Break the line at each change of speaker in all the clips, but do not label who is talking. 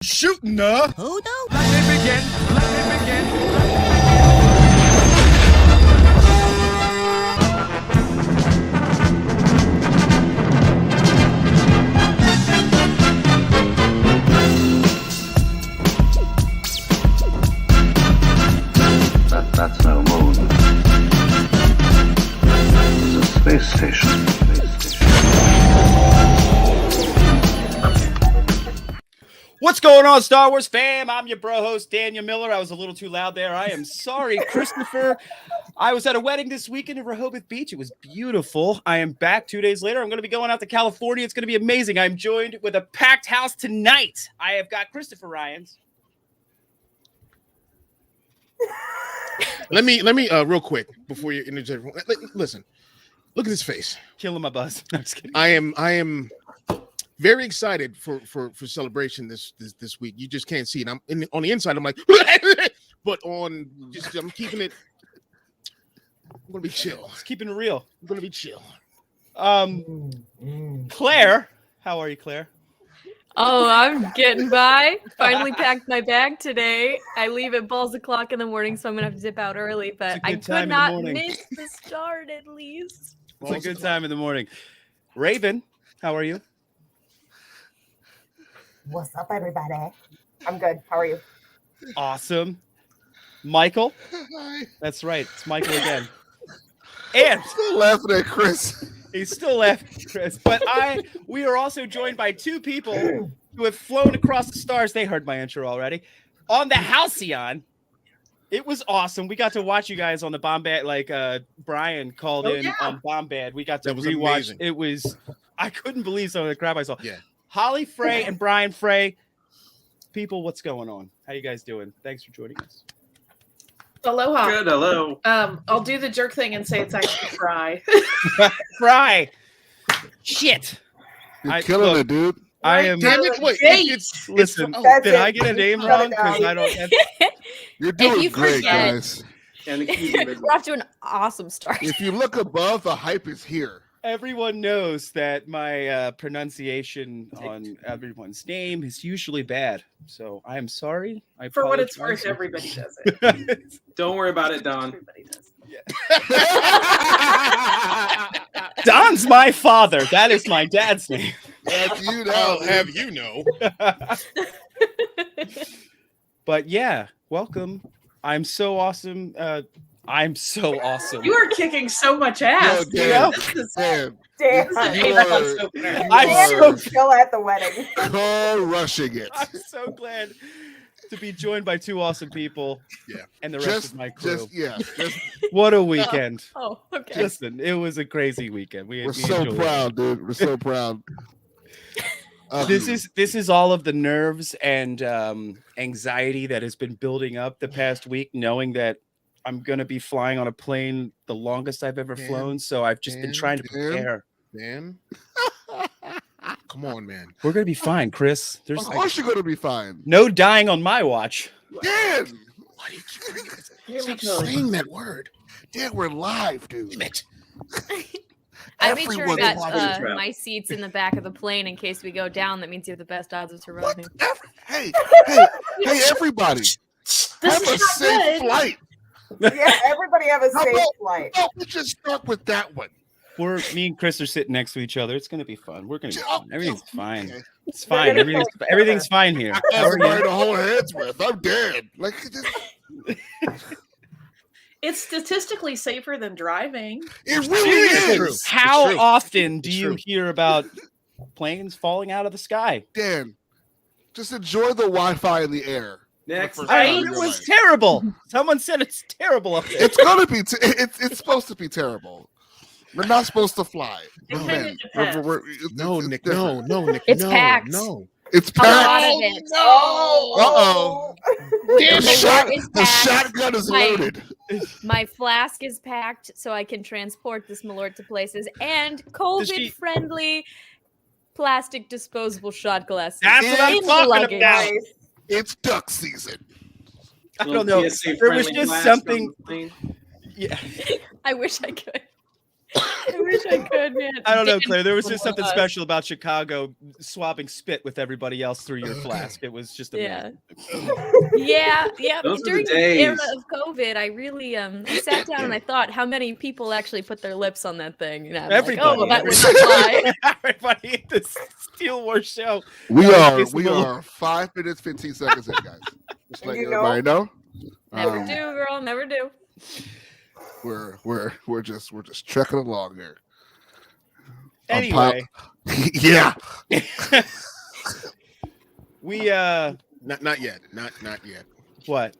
Shootin' the
Poo-Doo?
Let me begin.
That's no moon. It's a space station.
What's going on, Star Wars fam? I'm your bro host, Daniel Miller. I was a little too loud there. I am sorry, Christopher. I was at a wedding this weekend in Rehoboth Beach. It was beautiful. I am back 2 days later. I'm going to be going out to California. It's going to be amazing. I'm joined with a packed house tonight. I have got Christopher Ryans.
Let me real quick before you interject. Listen, look at his face.
Killing my buzz. I'm just kidding.
I am very excited for celebration this week. You just can't see it. On the inside. I'm like, but I'm keeping it. I'm gonna be chill.
It's keeping it real.
I'm gonna be chill.
Claire, how are you, Claire?
Oh, I'm getting by. Finally packed my bag today. I leave at balls o'clock in the morning, so I'm gonna have to dip out early. But I could not miss the start at least.
It's a good time in the morning. Raven, how are you?
What's up, everybody? I'm good. How are you?
Awesome. Michael?
Hi.
That's right. It's Michael again. And
Still laughing at Chris.
he's still laughing, Chris. But we are also joined by two people who have flown across the stars. They heard my intro already. On the Halcyon. It was awesome. We got to watch you guys on the Bombad, like Brian called on Bombad. We got to rewatch.
Amazing.
It was, I couldn't believe some of the crap I saw.
Yeah.
Holly Frey and Brian Frey. People, what's going on? How you guys doing? Thanks for joining us.
Aloha.
Good, hello.
I'll do the jerk thing and say it's actually Fry.
Fry. Shit.
You're killing it, dude.
I am.
Damn it! Wait,
Listen, did I get a name wrong? Because I don't.
You're doing
you
great,
forget-
guys.
And
We're off to an awesome start.
If you look above, the hype is here.
Everyone knows that my pronunciation on everyone's name is usually bad, so I am sorry.
For what it's worth, everybody does it.
don't worry about it, Don.
Everybody does.
Don's my father. That is my dad's name.
I'll have you know.
But yeah, welcome. I'm so awesome. I'm so awesome.
You are kicking so much ass.
Yo, damn.
Damn.
I'm so
Still at the wedding.
Rushing it.
I'm so glad to be joined by two awesome people.
Yeah.
And the rest of my crew.
Just
What a weekend.
Oh, okay.
Listen, it was a crazy weekend.
we're so proud, dude. We're so proud.
This is all of the nerves and anxiety that has been building up the past week, knowing that I'm going to be flying on a plane the longest I've ever flown. So I've just been trying to prepare.
Man. Come on, man.
We're going to be fine, Chris.
Of course you're going to be fine.
No dying on my watch.
Dan! Why do you keep bringing this? Stop saying that word. Dan, we're live, dude.
I made sure I
Everyone's
got
watching.
my seats in the back of the plane in case we go down. That means you have the best odds of surviving.
Hey, everybody. Have a
is not
safe
good.
flight.
Yeah, everybody have a safe flight.
No, we just start with that one.
Me and Chris are sitting next to each other. It's going to be fun. We're going to be fine. Everything's fine.
Okay.
It's fine. Everything's fine here. How are
Everybody
you?
to hold hands with. I'm dead. Like,
It's statistically safer than driving.
it really
Seriously,
is.
how
It's true.
often do
It's
you
true.
hear about planes falling out of the sky?
Dan, just enjoy the Wi-Fi in the air.
Next.
For the first time in
It
your
was
life.
terrible. Someone said it's terrible up there.
It's gonna be. It's supposed to be terrible. We're not supposed to fly.
It
Man,
depends.
no, Nick.
different.
No, Nick.
It's
no,
packed.
No, it's
A lot
packed.
of it.
Oh.
The shotgun is
My-
loaded.
My flask is packed so I can transport this Malort to places, and COVID-friendly plastic disposable shot glasses.
That's what I'm
in the
talking
luggage.
about.
Nice.
It's duck season.
I don't know. There was just something. Yeah.
I wish I could. I wish I could, man.
I don't know,
Dan
Claire. There was just something
us.
special about Chicago swapping spit with everybody else through your flask. It was just amazing.
Yeah.
Those were
During
the
the era
days.
of COVID, I really I sat down and I thought how many people actually put their lips on that thing. And I'm
Everybody.
like, oh, well, that would apply.
Everybody at this Steel Wars show.
We
Abysmal.
are 5 minutes, 15 seconds in, guys. Just letting
You know?
everybody know.
Never do, girl. Never do.
We're just trekking along here.
Anyway,
Yeah.
we
Not yet. Not yet.
what?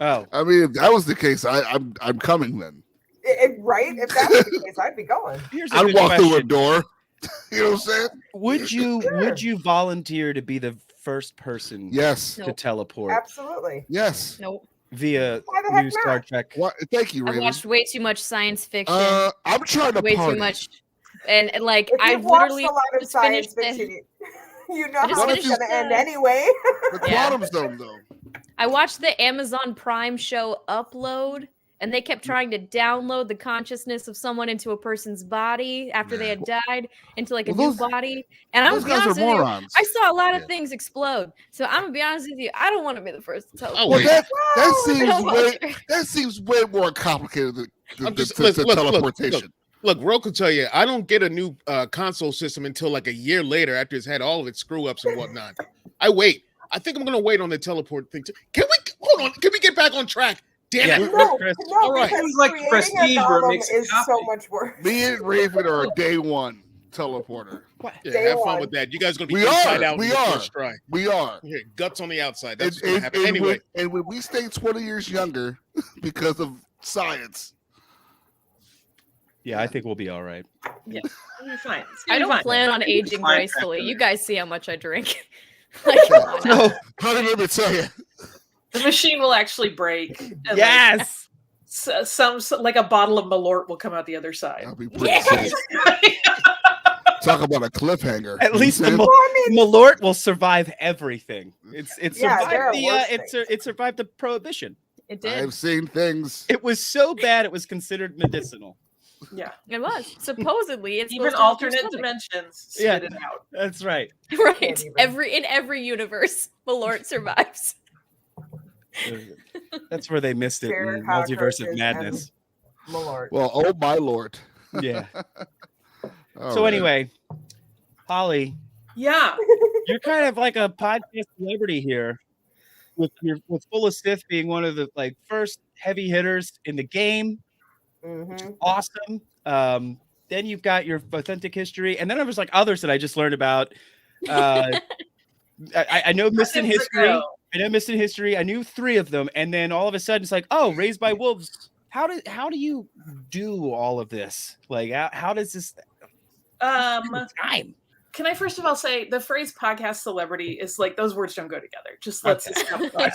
Oh,
I mean, if that was the case, I'm coming then.
Right? If that was the case, I'd be going.
here's a
I'd
good
walk through a
question.
door. You know what I'm saying?
Would you volunteer to be the first person
Yes.
to
Nope.
teleport
Absolutely.
Yes.
Nope.
via
Why the heck
new
not?
Star Trek?
What? Thank you,
I
Raven.
watched way too much science fiction.
I'm trying to
way
party.
too much. And like,
If
I
you've watched
literally
a lot of
just
science
finished the-
fiction, you know
I just
how it's
finished
going to end
the-
anyway.
The
Yeah.
quantum zone, though.
I watched the Amazon Prime show Upload, and they kept trying to download the consciousness of someone into a person's body after they had died into like a
Well,
new body. And I'm
Those
gonna be
guys are
honest with you,
morons.
I saw a lot of
Yeah.
things explode. So I'm gonna be honest with you, I don't want to be the first to tell.
Oh,
Well,
wait.
that
Well,
seems way more complicated than
I'm just-
than
look,
teleportation.
Look, Ro can tell you, I don't get a new console system until like a year later after it's had all of its screw ups and whatnot. I wait. I think I'm gonna wait on the teleport thing. Can we hold on? Can we get back on track? Damn
Yeah.
it!
No,
Chris.
no,
All right.
because
Things like
creating
Prestige
a
where it
golem
makes a
is so
copy.
much work.
Me and Raven are a day one teleporter.
Yeah,
Day
have fun
one.
with that. You guys gonna be
We
inside
are,
out.
we
in the
are.
first try.
We are.
Yeah, guts on the outside.
And,
That's what's gonna happen.
and
Anyway,
when we stay 20 years younger because of science.
Yeah, I think we'll be all right.
You're fine. It's
I
gonna be
don't
fine.
plan on
It's
aging
fine
gracefully.
after
You
that.
guys see how much I drink. Like, come on now.
No.
How did let me tell you?
The machine will actually break. And like,
Yes.
some like a bottle of Malort will come out the other side.
I'll be pretty
Yes.
sick. Talk about a cliffhanger.
At least the
You know
Well, I mean,
Malort will survive everything. It
Yeah, there are
survived
worse
it survived the prohibition.
It
what I'm saying?
did.
I've seen things.
It was so bad it was considered medicinal.
Yeah.
It was. Supposedly, it's
Even
supposed to help your
alternate
stomach.
dimensions spit
Yeah.
it out.
That's right.
Right.
even.
In every universe, Malort survives.
That's where they missed it in
Fair
Multiverse of
cockroaches
Madness.
Malort.
Well, oh my lord.
Yeah.
All
So
right.
anyway, Holly,
Yeah.
you're kind of like a podcast celebrity here, with Full of Sith being one of the like first heavy hitters in the game.
Mhm.
Awesome. Then you've got your authentic history, and then there was like others that I just learned about. I know Missed in
Years
History.
ago.
I know Missed in History. I knew 3 of them, and then all of a sudden it's like, oh, Raised by Wolves. How do you do all of this? Like, how does this time?
Can I first of all say the phrase podcast celebrity is like those words don't go together. Just let's establish.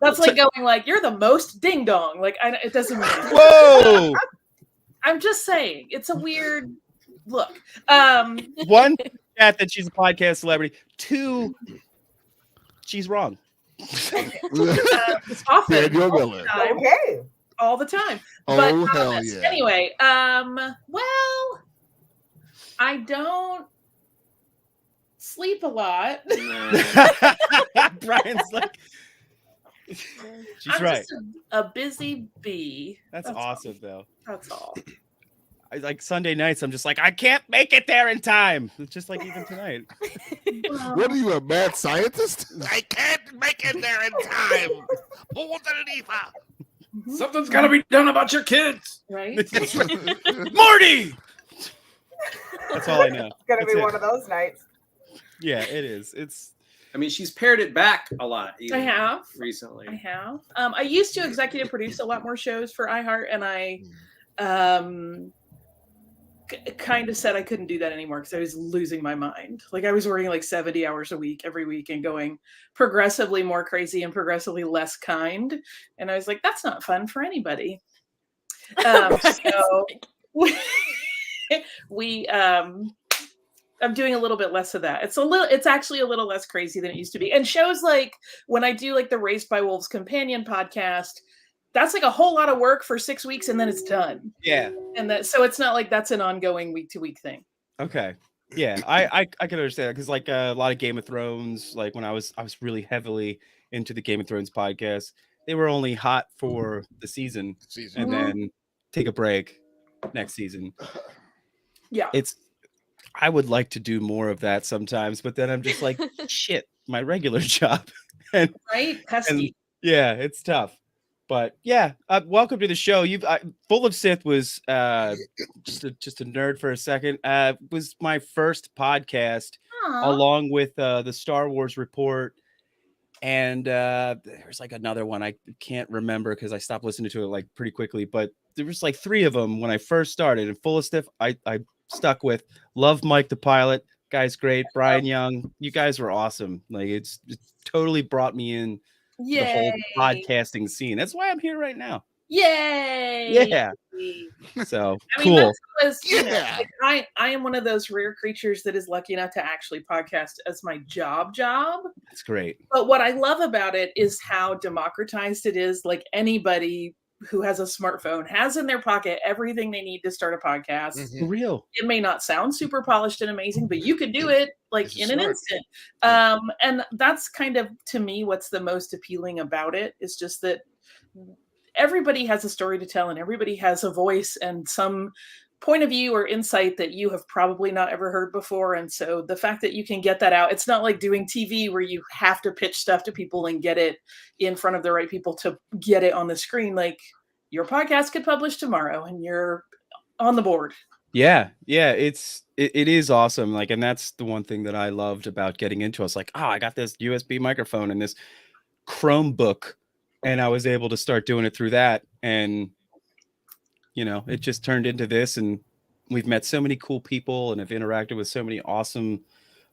That's like going like you're the most ding dong. Like it doesn't mean
Whoa!
I'm just saying it's a weird look.
1, that she's a podcast celebrity. 2, she's wrong.
It's often
Daniel
all the
Miller.
time,
Okay.
all the time.
Oh
But
hell yeah.
anyway, well, I don't sleep a lot.
Brian's like, she's
I'm
right.
just a busy bee.
That's
all.
awesome, though.
That's all.
Like Sunday nights, I'm just like, I can't make it there in time. It's just like even tonight.
What are you, a mad scientist? I can't make it there in time.
Something's got to be done about your kids.
Right?
Morty. That's all I know.
It's gonna
That's
be
it.
one of those nights.
Yeah, it is. It's
I mean, she's pared it back a lot.
I
even
have.
recently.
I have. I used to executive produce a lot more shows for iHeart, and I kind of said I couldn't do that anymore because I was losing my mind. Like I was working like 70 hours a week every week and going progressively more crazy and progressively less kind. And I was like, that's not fun for anybody. So we I'm doing a little bit less of that. It's actually a little less crazy than it used to be. And shows like when I do like the Raised by Wolves companion podcast, that's like a whole lot of work for 6 weeks and then it's done.
Yeah.
And so it's not like that's an ongoing week to week thing.
Okay. Yeah, I can understand because like a lot of Game of Thrones, like when I was really heavily into the Game of Thrones podcast, they were only hot for the season and then take a break next season.
Yeah.
I would like to do more of that sometimes, but then I'm just like, shit, my regular job. and
Pesky.
Yeah, it's tough. But yeah, welcome to the show. Full of Sith was just a nerd for a second. Was my first podcast along with the Star Wars Report, and there's like another one I can't remember because I stopped listening to it like pretty quickly. But there was like 3 of them when I first started. And Full of Sith, I stuck with. Love Mike the pilot, guy's great. Brian Young, you guys were awesome. Like it totally brought me in.
Yay.
The whole podcasting scene. That's why I'm here right now.
Yay!
Yeah. So
I
cool.
mean, like, I am one of those rare creatures that is lucky enough to actually podcast as my job.
That's great.
But what I love about it is how democratized it is. Like anybody who has a smartphone has in their pocket everything they need to start a podcast.
For real.
It may not sound super polished and amazing, but you can do it like in an instant. And that's kind of, to me, what's the most appealing about it is just that everybody has a story to tell and everybody has a voice and some point of view or insight that you have probably not ever heard before. And so the fact that you can get that out, it's not like doing TV where you have to pitch stuff to people and get it in front of the right people to get it on the screen. Like your podcast could publish tomorrow and you're on the board.
Yeah. It is awesome. Like, and that's the one thing that I loved about getting into it. I was like, I got this USB microphone and this Chromebook, and I was able to start doing it through that. And it just turned into this, and we've met so many cool people and have interacted with so many awesome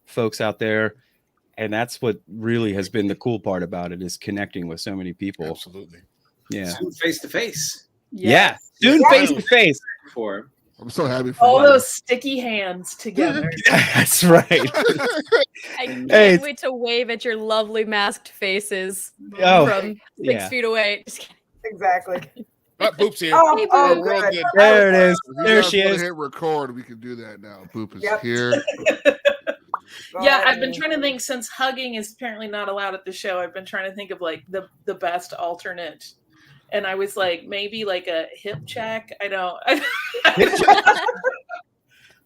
folks out there. And that's what really has been the cool part about it, is connecting with so many people.
Absolutely.
Yeah.
Soon face to face.
Yeah. Soon face to face.
I'm so happy for
all
you.
those sticky hands together.
That's right.
I can't wait to wave at your lovely masked faces from 6 feet away. Just kidding.
Exactly.
Boop's here.
Good.
Good.
There it is.
If you
There
guys
she
wanna
is.
hit record, we can do that now. Boop is
Yep.
here.
Yeah, I've been trying to think, since hugging is apparently not allowed at the show, I've been trying to think of like the best alternate. And I was like, maybe like a hip check. I don't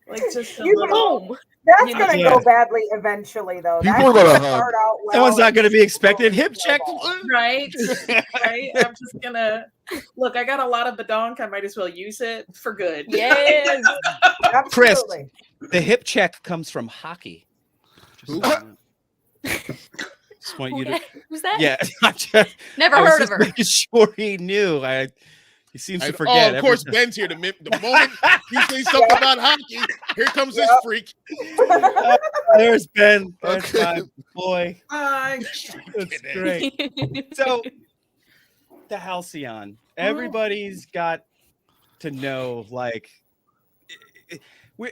like just a little.
That's gonna go badly eventually, though.
People are gonna
start out well.
Someone's not going to be expected. Hip check.
Right. I'm just gonna look. I got a lot of badonk. I might as well use it for good.
Yes.
Chris,
Absolutely.
the hip check comes from hockey. Just want you to.
Who's that?
Yeah.
Never
I was
heard of
just
her.
making sure he knew. He seems to forget.
Oh, of course, Ben's here. The moment you say something about hockey, here comes this freak.
There's Ben. There's
Okay.
my boy.
Hi.
That's great. So, the Halcyon. Everybody's got to know, like,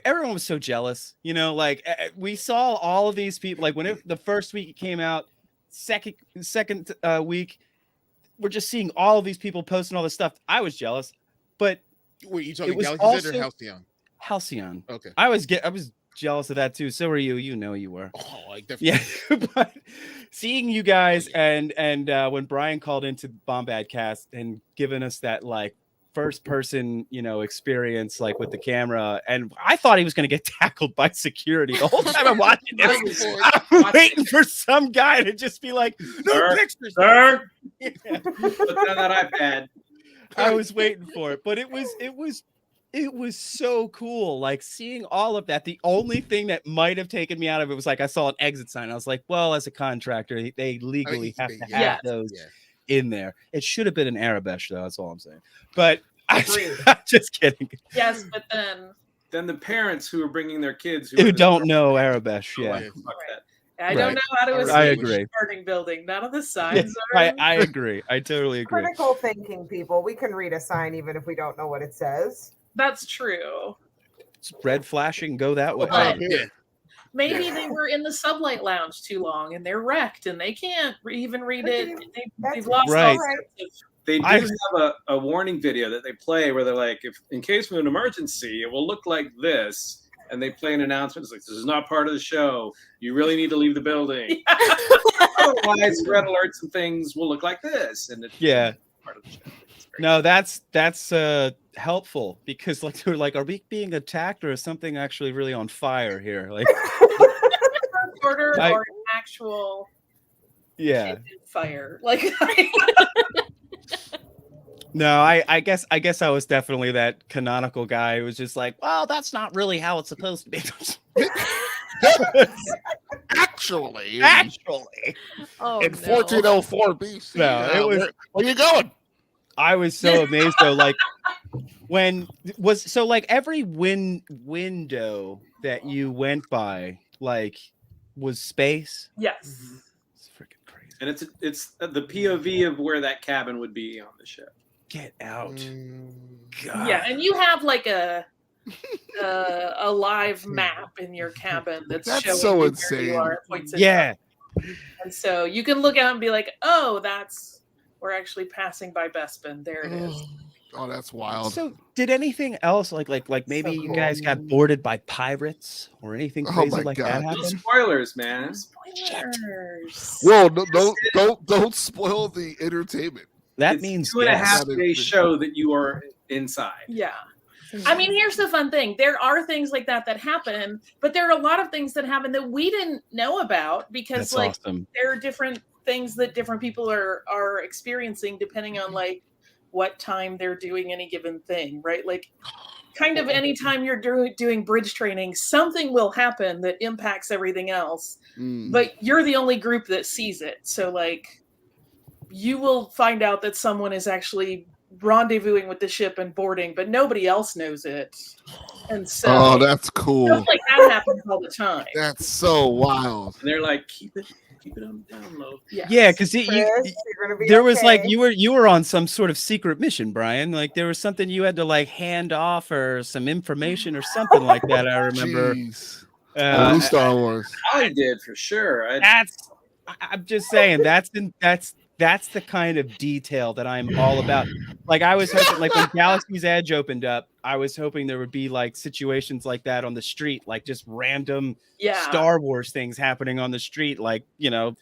everyone was so jealous, like we saw all of these people, like when the first week it came out, second week, we're just seeing all of these people posting all this stuff. I was jealous, but
Wait, you talking
it was
Galaxy's Edge or
also-
Halcyon?
Halcyon.
Okay.
I was jealous of that too. So were you. You were.
Oh, like definitely.
Yeah, but seeing you guys and when Brian called into Bombad Cast and given us that like first person, experience like with the camera, and I thought he was going to get tackled by security the whole time I'm watching this. I'm waiting for some guy to just be like, "No pictures,
sir."
Yeah.
Put down that iPad.
I was waiting for it, but it was so cool, like seeing all of that. The only thing that might have taken me out of it was like I saw an exit sign. I was like, well, as a contractor, they legally have to have those in there. It should have been an Arabesh, though. That's all I'm saying. But I'm just kidding.
Yes, but then
the parents who are bringing their kids
who don't know Arabesh,
I don't know how to
I
escape
agree.
a burning building. None of the signs
I agree. I totally agree.
Critical thinking, people. We can read a sign even if we don't know what it says.
That's true.
It's red flashing, go that way.
But maybe they were in the sublight lounge too long and they're wrecked and they can't even read it. They've lost all sense of
They do have a warning video that they play where they're like, if in case of an emergency, it will look like this. And they play an announcement. It's like, this is not part of the show. You really need to leave the building. Otherwise, red alerts and things will look like this. And it's part of the show.
No, that's helpful because like they're like, are we being attacked or is something actually really on fire here? Like
order or an actual fire. Like
no, I guess I was definitely that canonical guy who was just like, well, that's not really how it's supposed to be.
Actually,
Oh,
in 1404 BC.
No, it was.
Where you going?
I was so amazed though, like every window that you went by, like, was space.
Yes.
It's freaking crazy.
And it's the POV of where that cabin would be on the ship.
Get out.
God. Yeah, and you have like a live map in your cabin that's showing
so
you
insane.
where you are at points in
Yeah.
time. And so you can look out and be like, oh, we're actually passing by Bespin. There it is.
Oh, that's wild.
So did anything else like maybe you guys got boarded by pirates or anything crazy like that happen?
Spoilers, man.
Spoilers.
Whoa, don't spoil the entertainment.
That
It's
means
2.5 day show that you are inside.
Yeah. I mean, here's the fun thing. There are things like that happen, but there are a lot of things that happen that we didn't know about because
That's awesome.
there are different things that different people are experiencing depending on like what time they're doing any given thing, right? Like kind of anytime you're doing bridge training, something will happen that impacts everything else, but you're the only group that sees it. So like you will find out that someone is actually rendezvousing with the ship and boarding, but nobody else knows it. And so
that's cool.
Stuff like that happens all the time.
That's so wild.
And they're like, keep it on the down low.
Yeah, because there was like you were on some sort of secret mission, Brian. Like there was something you had to like hand off or some information or something like that. I remember.
Star Wars.
I did for sure.
I'm just saying that's the kind of detail that I'm all about. Like I was hoping, like when Galaxy's Edge opened up, I was hoping there would be like situations like that on the street, like just random Star Wars things happening on the street. Like, you know,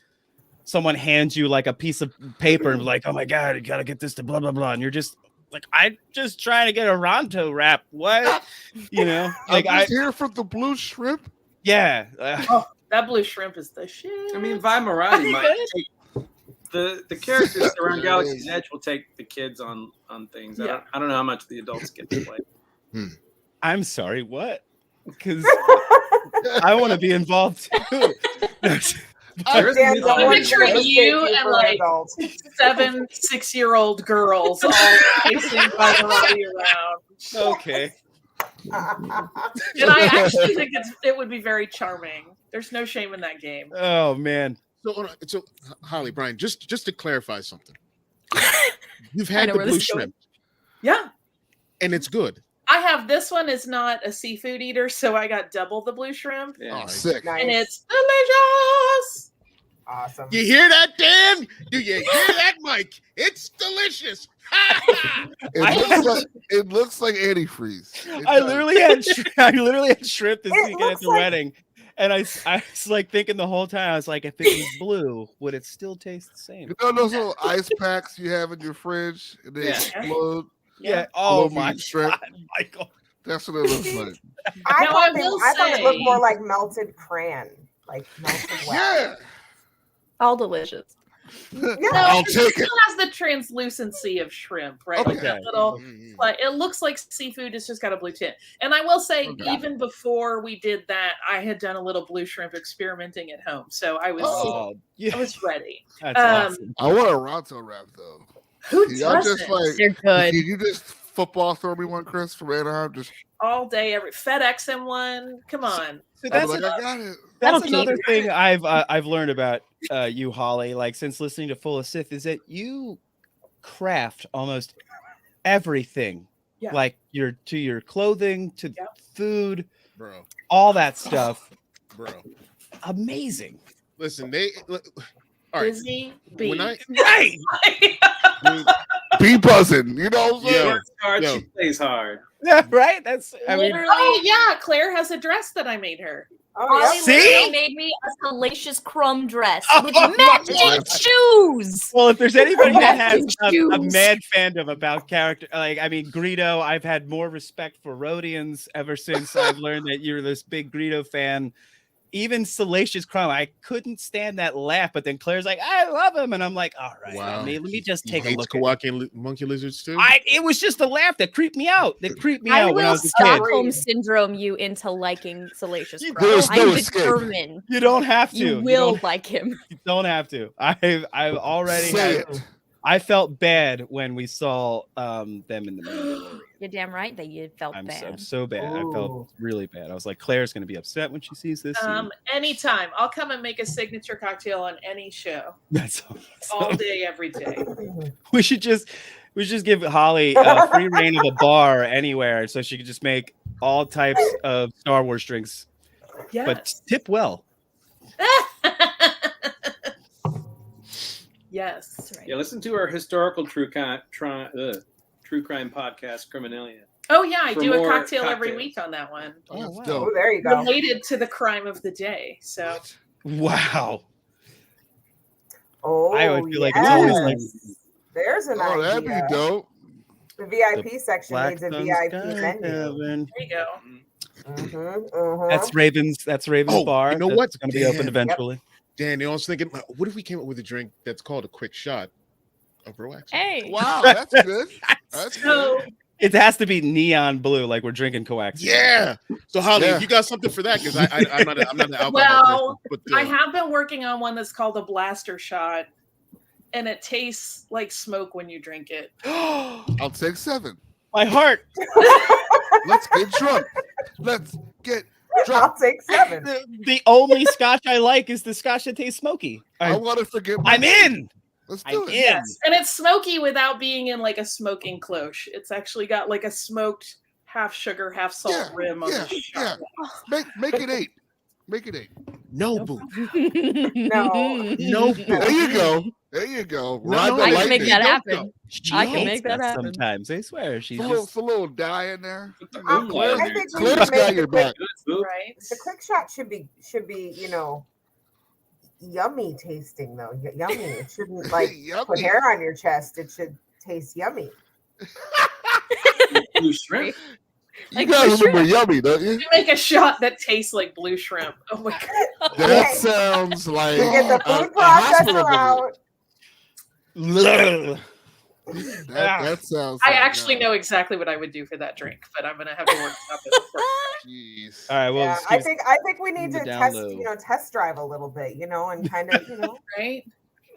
someone hands you like a piece of paper and like, oh my God, you got to get this to blah, blah, blah. And you're just like, I'm just trying to get a Ronto wrap. What? You know, like
I'm here for the blue shrimp.
Yeah.
That blue shrimp is the shit.
I mean, Vi Moradi might take the characters around Galaxy's Edge will take the kids on things. I don't know how much the adults get to play.
I'm sorry, what? Because I want to be involved too.
I'm picturing you and like 7 6-year-old girls all chasing Vi Moradi around.
Okay.
And I actually think it would be very charming. There's no shame in that game.
Oh man.
So Holly, Brian, just to clarify something. You've had the blue shrimp.
Yeah.
And it's good.
I have this one is not a seafood eater, so I got double the blue shrimp.
Yeah. Oh, sick.
And it's delicious.
Awesome.
You hear that, Dan? Do you hear that, Mike? It's delicious.
It looks like antifreeze.
I literally had shrimp this weekend at the wedding. And I was like thinking the whole time, I was like, if it was blue, would it still taste the same?
You know those little ice packs you have in your fridge and they explode?
Yeah. Oh my God, Michael.
That's what it looks like.
I thought it looked more like melted crayon. Like melted wax.
Yeah.
All delicious.
No,
I'll take it.
Still has the translucency of shrimp, right?
Okay.
Like that little, like it looks like seafood. It's just got a blue tint. And I will say, even before we did that, I had done a little blue shrimp experimenting at home, so I was, I was ready.
That's awesome.
I want a Ronto wrap though.
Who
Y'all
doesn't?
just like,
They're good.
Can you just football throw me one, Chris, from Anaheim? Just
all day, every FedEx him one. Come on.
So
I got it.
That's another thing I've learned about you, Holly. Like since listening to Full of Sith, is that you craft almost everything, like your clothing to food,
bro,
all that stuff,
bro.
Amazing.
Listen, all right.
Busy bee.
When I
be buzzing. You know what I'm saying?
Works hard, she plays hard.
Yeah, right. That's I mean,
Literally, oh yeah, Claire has a dress that I made her.
Oh,
She
See?
made me a salacious crumb dress
Oh,
with
my
matching
God.
shoes.
well, if there's anybody that has
Matching
a
shoes.
mad fandom about character, like I mean, Greedo, I've had more respect for Rhodians ever since I've learned that you're this big Greedo fan. Even Salacious Crumb, I couldn't stand that laugh, but then Claire's like, I love him, and I'm like, all right, let me just take a look at
Kawaki monkey lizards too.
it was just a laugh that creeped me out. That creeped me
I
out when I
will
was a kid.
Stockholm syndrome you into liking Salacious Crumb.
There's no
I'm
escape.
determined.
You don't have to.
You will like him.
You don't have to. I've already
Say
had.
it.
I felt bad when we saw them in the Mandalorian.
You're damn right that you felt
I'm
bad.
so bad. I felt
Ooh.
really bad. I was like, Claire's going to be upset when she sees this. scene.
Anytime. I'll come and make a signature cocktail on any show.
That's
All
awesome.
day, every day.
We should just give Holly free reign of a bar anywhere, so she could just make all types of Star Wars drinks,
Yes.
but tip well.
Yes.
That's right.
Yeah, listen to our historical true crime podcast, Criminalia.
Oh yeah, I
For
do a
more
cocktail every
cocktails.
week on that one.
Oh,
That's
wow.
dope.
Oh, there you go.
Related to the crime of the day. So
Wow.
Oh,
I would feel like it's always like
there's an
Oh, that'd
idea.
be dope.
The VIP section
Black
needs a
Sun
VIP
Sky
menu.
Heaven.
there you go.
That's Raven's
Oh,
bar.
you know
That's
what?
going to be open
Damn.
eventually.
Dan, I was thinking, what if we came up with a drink that's called a quick shot of BROAXIUM?
Hey.
Wow, that's good. That's
So
good.
It has to be neon blue, like we're drinking coax.
Yeah. So Holly,
Yeah.
if you got something for that, because I'm not an alcohol
Well,
person, but
I have been working on one that's called a blaster shot, and it tastes like smoke when you drink it.
I'll take 7.
My heart.
Let's get drunk. Let's get
I'll
drunk.
take 7.
The only scotch I like is the scotch that tastes smoky.
I want to forget. my
I'm
name.
in.
Let's do
I'm
it.
in.
Yes, and it's smoky without being in like a smoking cloche. It's actually got like a smoked half sugar, half salt
Yeah,
rim on
yeah,
the shot.
Make it 8. Make it 8.
no boo.
No.
No boo.
There you go. There you go.
No,
Ride
no,
the
I can
lightning.
make that
Don't
happen.
go.
I
She
can make
hates
that
us
happen.
sometimes. I swear. She's
Put
just
a little dye in there.
Put the
I
moonlight
think
in
we
there.
need to
Claire's got
make
your
the quick,
back.
Good, Boop.
Right?
the quick shot should be, yummy tasting though. Yummy. It shouldn't like put
Yummy.
hair on your chest. It should taste yummy.
Blue shrimp.
You
Like
guys
for
remember yummy, don't you?
You make a shot that tastes like blue shrimp. Oh my god!
That
Okay.
sounds like
You get the
a
food
hospital
processor
visit.
out.
That sounds.
I
like,
actually know exactly what I would do for that drink, but I'm gonna have to work it up.
Jeez.
all right. Well,
Yeah, I think we need
the
to
down
test,
low.
test drive a little bit, and kind of,
Right?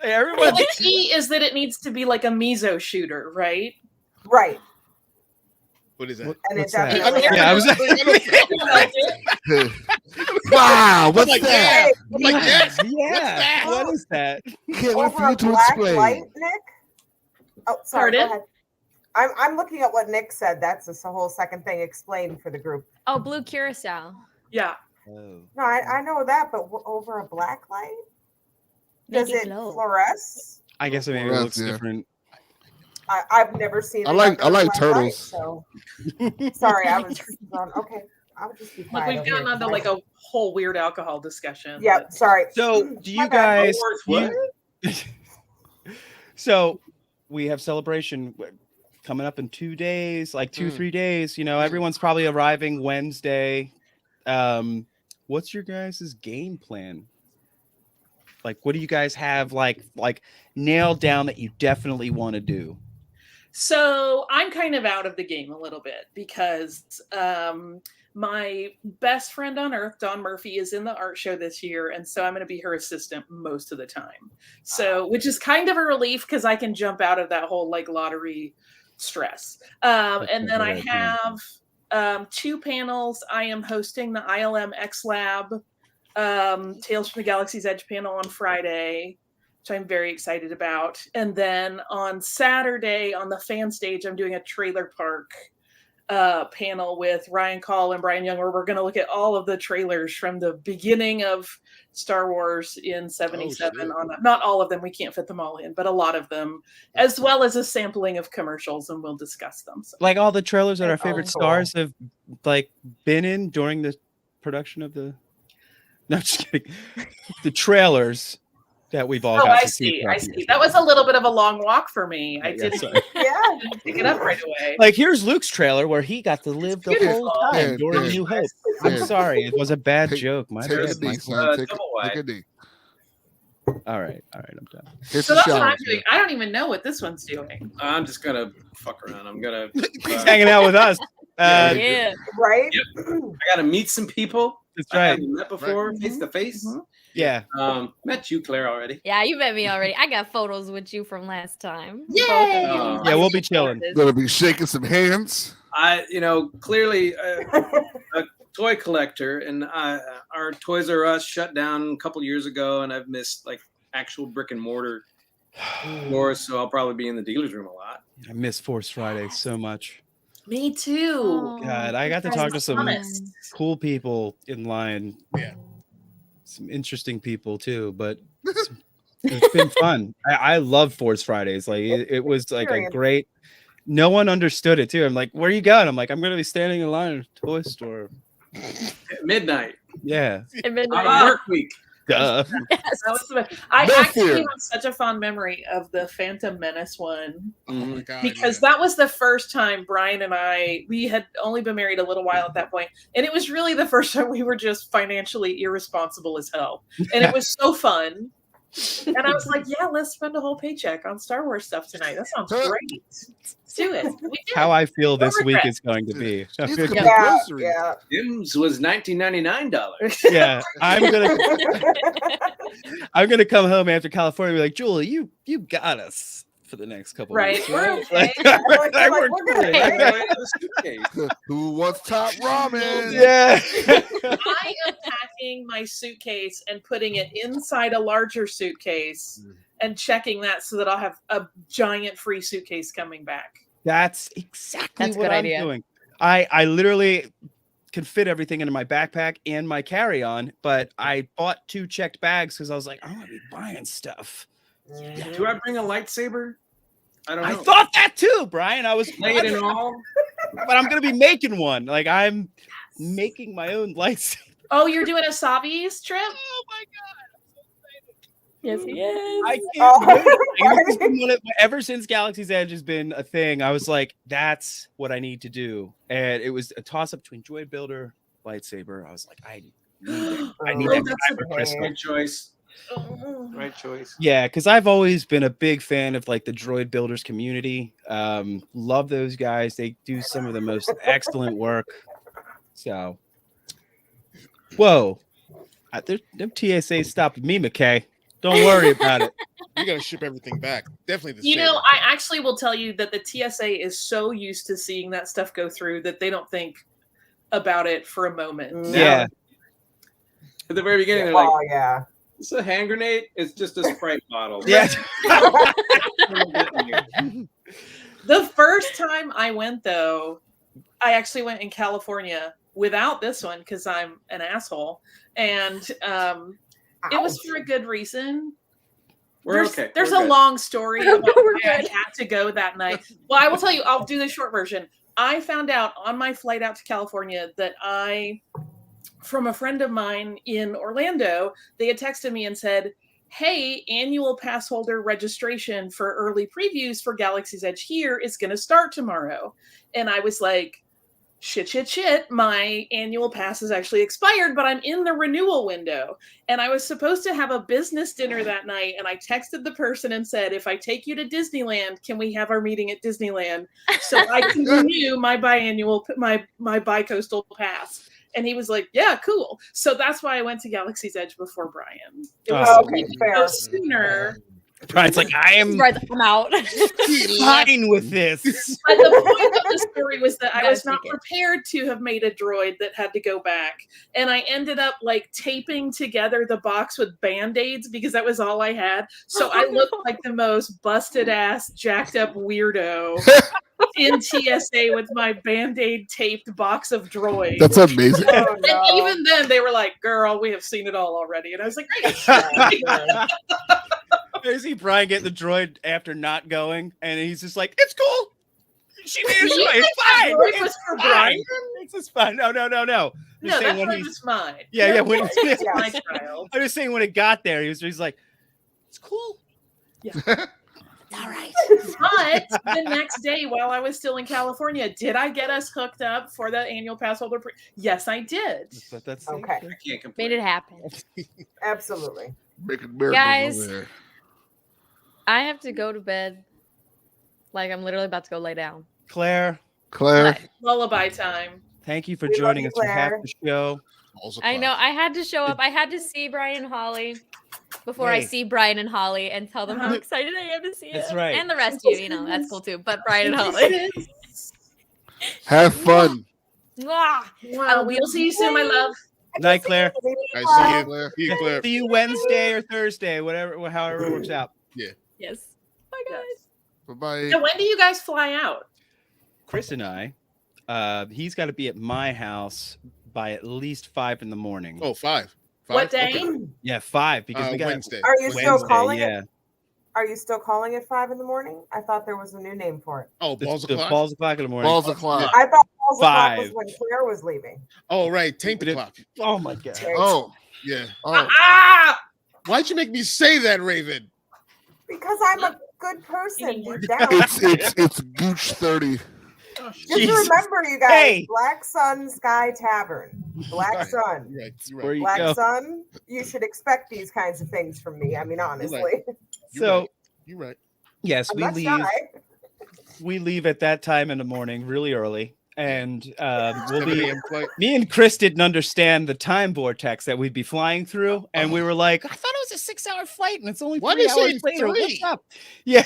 everyone.
The key is that it needs to be like a miso shooter, right?
right.
What is that?
And
What's
it
that?
definitely.
Yeah, I was.
Wow, what's
like,
that?
I'm like, yes.
Yeah. What is that?
Can't wait for
Over
you
a
to
black
explain.
light, Nick. Oh, sorry. Go
Pardon?
ahead. I'm looking at what Nick said. That's the whole second thing explained for the group.
Oh, blue curacao.
Yeah.
Oh.
No, I know that, but over a black light, does
Make
it
glow.
fluoresce?
I guess maybe it
Well,
looks
yeah.
different.
I've never seen.
I
it
like
under a
turtles.
black light, so sorry, I was going. Okay, I would just be
Like
quiet.
we've
over
gotten
here,
onto
'cause
like a whole weird alcohol discussion.
Yeah,
but-
sorry.
So, do you
My bad.
guys?
What?
So, we have celebration coming up in 2 days, like 3 days. Everyone's probably arriving Wednesday. What's your guys' game plan? Like, what do you guys have like nailed down that you definitely want to do?
So I'm kind of out of the game a little bit because my best friend on earth, Dawn Murphy, is in the art show this year. And so I'm going to be her assistant most of the time. So, which is kind of a relief because I can jump out of that whole like lottery stress. And then I have 2 panels. I am hosting the ILM X Lab Tales from the Galaxy's Edge panel on Friday, which I'm very excited about. And then on Saturday on the fan stage, I'm doing a trailer park panel with Ryan Call and Brian Young, where we're going to look at all of the trailers from the beginning of Star Wars in 77 on not all of them, we can't fit them all in, but a lot of them, as well as a sampling of commercials, and we'll discuss them. So.
Like all the trailers that our favorite stars have like been in during the production of the no, just kidding. The trailers that we've all got to see.
I see. That was a little bit of a long walk for me. I didn't pick it up right away.
Like here's Luke's trailer where he got to live the whole time during New Hope. I'm sorry, it was a bad joke. My bad. All right, I'm done.
So that's what I'm doing. I don't even know what this one's doing.
I'm just gonna fuck around. I'm gonna.
He's hanging out with us.
Yeah.
Right.
Yep. I gotta meet some people.
That's
I
right.
haven't met before, face to face.
Yeah.
Met you, Claire, already.
Yeah, you met me already. I got photos with you from last time.
Yay!
Yeah, we'll be chilling.
Gonna be shaking some hands.
Clearly a toy collector, and our Toys R Us shut down a couple years ago, and I've missed like actual brick and mortar stores, so I'll probably be in the dealer's room a lot.
I miss Force Friday so much.
Me too.
God, I got to talk to some cool people in line.
Yeah.
Some interesting people too, but it's been fun. I love Force Fridays. Like it was like a great. No one understood it too. I'm like, where are you going? I'm like, I'm gonna be standing in line at a toy store
at midnight.
Yeah,
at midnight.
On work week.
Duh.
Yes. I actually have such a fond memory of the Phantom Menace one because that was the first time Brian and we had only been married a little while at that point, and it was really the first time we were just financially irresponsible as hell, and it was so fun. And I was like, yeah, let's spend a whole paycheck on Star Wars stuff tonight. That sounds great. Let's do it.
How I feel this week is going to be.
Yeah.
Jim's was $1999.
Yeah, I'm gonna come home after California and be like, Julie, you got us for the next couple weeks.
We're
okay.
Who wants top ramen?
Yeah.
I am packing my suitcase and putting it inside a larger suitcase and checking that so that I'll have a giant free suitcase coming back.
That's exactly what I'm
idea.
doing. I literally can fit everything into my backpack and my carry-on, but I bought 2 checked bags because I was like, I want to be buying stuff.
Do I bring a lightsaber? I don't know.
I thought that too, Brian. I was
Blade and all,
but I'm gonna be making one. Like I'm making my own lightsaber.
Oh, you're doing a Savi's trip?
Oh my god!
Yes, he is.
I can't wait. Ever since Galaxy's Edge has been a thing, I was like, that's what I need to do. And it was a toss-up between Droid Builder, lightsaber. I was like, I need that for Christmas.
Right choice. Right choice.
Yeah, because I've always been a big fan of like the Droid Builders community. Love those guys. They do some of the most excellent work. So, whoa, them TSA stopped me, McKay. Don't worry about it.
You got to ship everything back. Definitely the
You
same.
know, I actually will tell you that the TSA is so used to seeing that stuff go through that they don't think about it for a moment.
Yeah.
At the very beginning, they're like, it's a hand grenade. It's just a Sprite bottle.
Yeah.
The first time I went, though, I actually went in California without this one because I'm an asshole. And it was for a good reason. There's a long story about why I had to go that night. Well, I will tell you, I'll do the short version. I found out on my flight out to California that from a friend of mine in Orlando, they had texted me and said, hey, annual pass holder registration for early previews for Galaxy's Edge here is going to start tomorrow. And I was like, shit. My annual pass is actually expired, but I'm in the renewal window. And I was supposed to have a business dinner that night. And I texted the person and said, if I take you to Disneyland, can we have our meeting at Disneyland so I can renew my my bi-coastal pass? And he was like, yeah, cool. So that's why I went to Galaxy's Edge before Brian. It was sooner.
Brian's like, I am
out.
fine with this.
But the point of the story was that I was not prepared to have made a droid that had to go back. And I ended up like taping together the box with Band-Aids because that was all I had. So I looked like the most busted ass, jacked up weirdo. in TSA with my Band-Aid taped box of Droid.
That's amazing.
Oh,
And
no.
even then, they were like, "Girl, we have seen it all already." And I was like, "Great."
I see Brian getting the droid after not going, and he's just like, "It's cool. She made it.
You
It's
think that
fine.
droid
It's
was for
fine.
Brian?
It's just fine. No.
No,
Just
that
saying when
droid
he's-
was mine.
Yeah. When
It's my child.
I'm just saying when it got there, he's like, "It's cool."
Yeah.
All right.
But the next day, while I was still in California, did I get us hooked up for the annual pass holder? Yes, I did.
But that's
Okay.
I can't complain.
Made it happen.
Absolutely.
Making miracles
Guys.
over there.
I have to go to bed. Like I'm literally about to go lay down.
Claire,
Claire.
Lullaby time.
thank you for
We love
joining
you,
us for half
Claire.
the show.
Balls
I know
o'clock.
I had to show up. I had to see Brian and Holly before I
Hey.
see Brian and Holly and tell them how
Uh-huh.
excited I am to see
That's
them.
right.
And the rest of you, that's cool too. But Brian and Holly.
Have fun.
Mwah.
Well, we'll see you soon, my love.
Night, Claire.
I see you, Claire. See you, Claire.
See you Wednesday or Thursday, however it works out.
Yes. Bye guys.
Bye-bye.
So when do you guys fly out?
Chris and I, he's got to be at my house by at least 5 in the morning.
Oh, 5.
What day?
Okay.
Yeah, 5 because we got
Wednesday.
Are you still
Wednesday.
calling
Yeah,
it? Are you still calling it 5 in the morning? I thought there was a new name for it.
Oh, balls
the
o'clock.
balls o'clock in the morning.
Balls o'clock.
I thought balls o'clock was
5.
when Claire was leaving.
Oh, right. Taint
But it-
o'clock.
Oh my god.
Oh,
Yeah.
oh.
Ah!
Why'd you make me say that, Raven?
Because I'm a good person deep down.
It's Gooch 30.
Just
Jesus.
remember, you guys,
Hey.
Black Sun Sky Tavern. Black
Right.
Sun.
You're right. You're
Where
right.
you
Black
go.
Sun, you should expect these kinds of things from me. I mean, honestly.
So
You're right.
yes,
I'm
we
not
leave.
shy.
We leave at that time in the morning, really early, and we'll
7
be.
a.m. flight.
Me and Chris didn't understand the time vortex that we'd be flying through, and we were like, "I thought it was a 6-hour flight, and it's only
Why
3
they
hours
saying
later.
3?
What's up?" Yeah.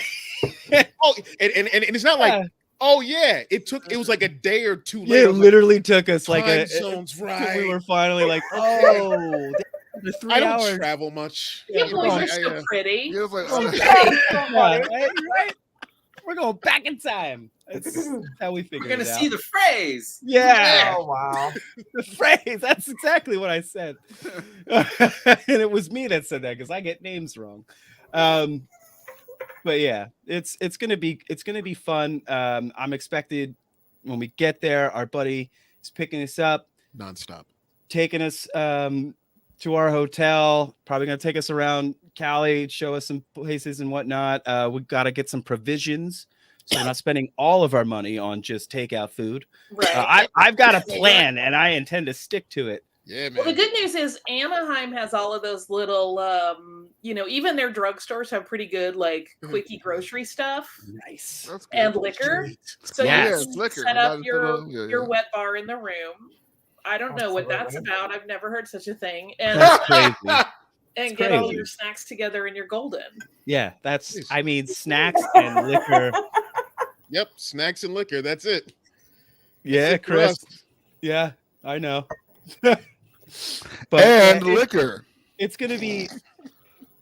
Oh, and it's not like,
Yeah.
oh yeah, it was like a day or two
Yeah,
later.
it
I was like,
literally took us like
time
a.
zones right.
We were finally like,
Okay.
"Oh, the 3
I don't
hours."
travel much.
You
Yeah,
boys
no,
are so
I,
pretty.
It was like,
So
oh,
pretty.
Yeah, right? We're going back in time. That's how we
We're
figured
gonna
it out.
see the phrase.
Yeah,
Oh, wow.
the phrase. That's exactly what I said. And it was me that said that because I get names wrong. But yeah, it's gonna be fun. I'm expected when we get there. Our buddy is picking us up,
nonstop.
taking us to our hotel. Probably gonna take us around Cali, show us some places and whatnot. We gotta get some provisions, so we're not spending all of our money on just takeout food.
Right.
I've got a plan, and I intend to stick to it.
Yeah, man.
Well, the good news is Anaheim has all of those little, even their drugstores have pretty good, like, quickie grocery stuff
Nice.
that's good.
and liquor. So
Yes.
you
Yeah,
can
it's liquor.
set
Not
up
just
your
a little- yeah.
wet bar in the room. I don't know what that's
Absolutely.
about. I've never heard such a thing. And
That's crazy.
and
it's
get all
crazy.
your snacks together and you're golden.
Yeah, that's.
Jeez.
I mean, snacks and liquor.
Yep, snacks and liquor. That's it.
Yeah,
That's it for
Chris.
us.
Yeah, I know.
And
yeah,
liquor.
it's gonna be.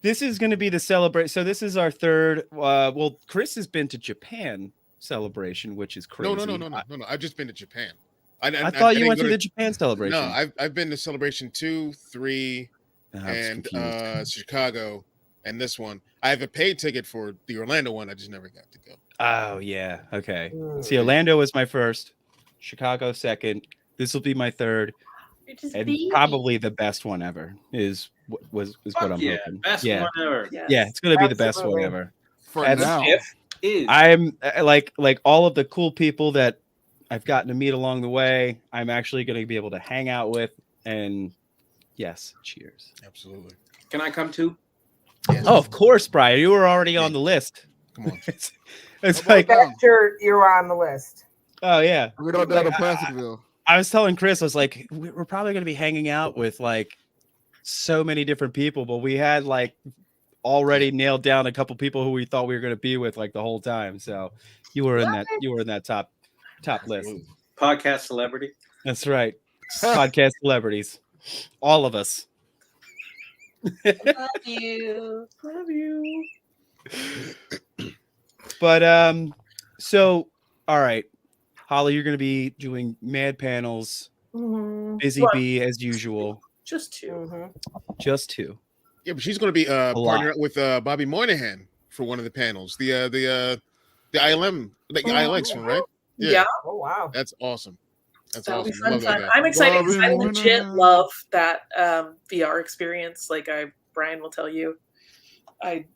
This is gonna be the celebrate. So this is our third. Well, Chris has been to Japan celebration, which is crazy.
No. I've just been to Japan.
I thought you
didn't
went
go
to the Japan celebration.
No, I've been to Celebration 2, 3,
Oh, I'm
and
confused.
Chicago, and this one. I have a paid ticket for the Orlando one. I just never got to go.
Oh yeah. Okay.
Mm.
See, Orlando was my first. Chicago second. This will be my third,
You're just
and
being-
probably the best one ever. Is what I'm
Yeah,
hoping.
best
yeah.
one ever.
Yes.
Yeah, it's gonna be the best one
Absolutely.
ever.
For
That's
now.
If is.
I'm like all of the cool people that I've gotten to meet along the way. I'm actually going to be able to hang out with, and yes, cheers.
Absolutely.
Can I come too?
Yes.
Oh, of course, Brian. You were already on the list.
Come on.
It's
How about
like,
that?
You're on the list.
oh yeah.
We don't down to Placerville.
I was telling Chris, I was like, we're probably going to be hanging out with like so many different people, but we had like already nailed down a couple people who we thought we were going to be with like the whole time. So you were in that top list.
Podcast celebrity.
That's right. Podcast celebrities, all of us.
Love you. Love you.
But so all right, Holly, you're going to be doing mad panels. Busy bee as usual.
Just 2.
Just 2.
Yeah, but she's going to be partnered up with Bobby Moynihan for one of the panels. The ILM, the ILX one, right?
Yeah.
Oh wow.
That's awesome.
That'll be fun time. I'm excited because I legit love that VR experience. Like Brian will tell you, I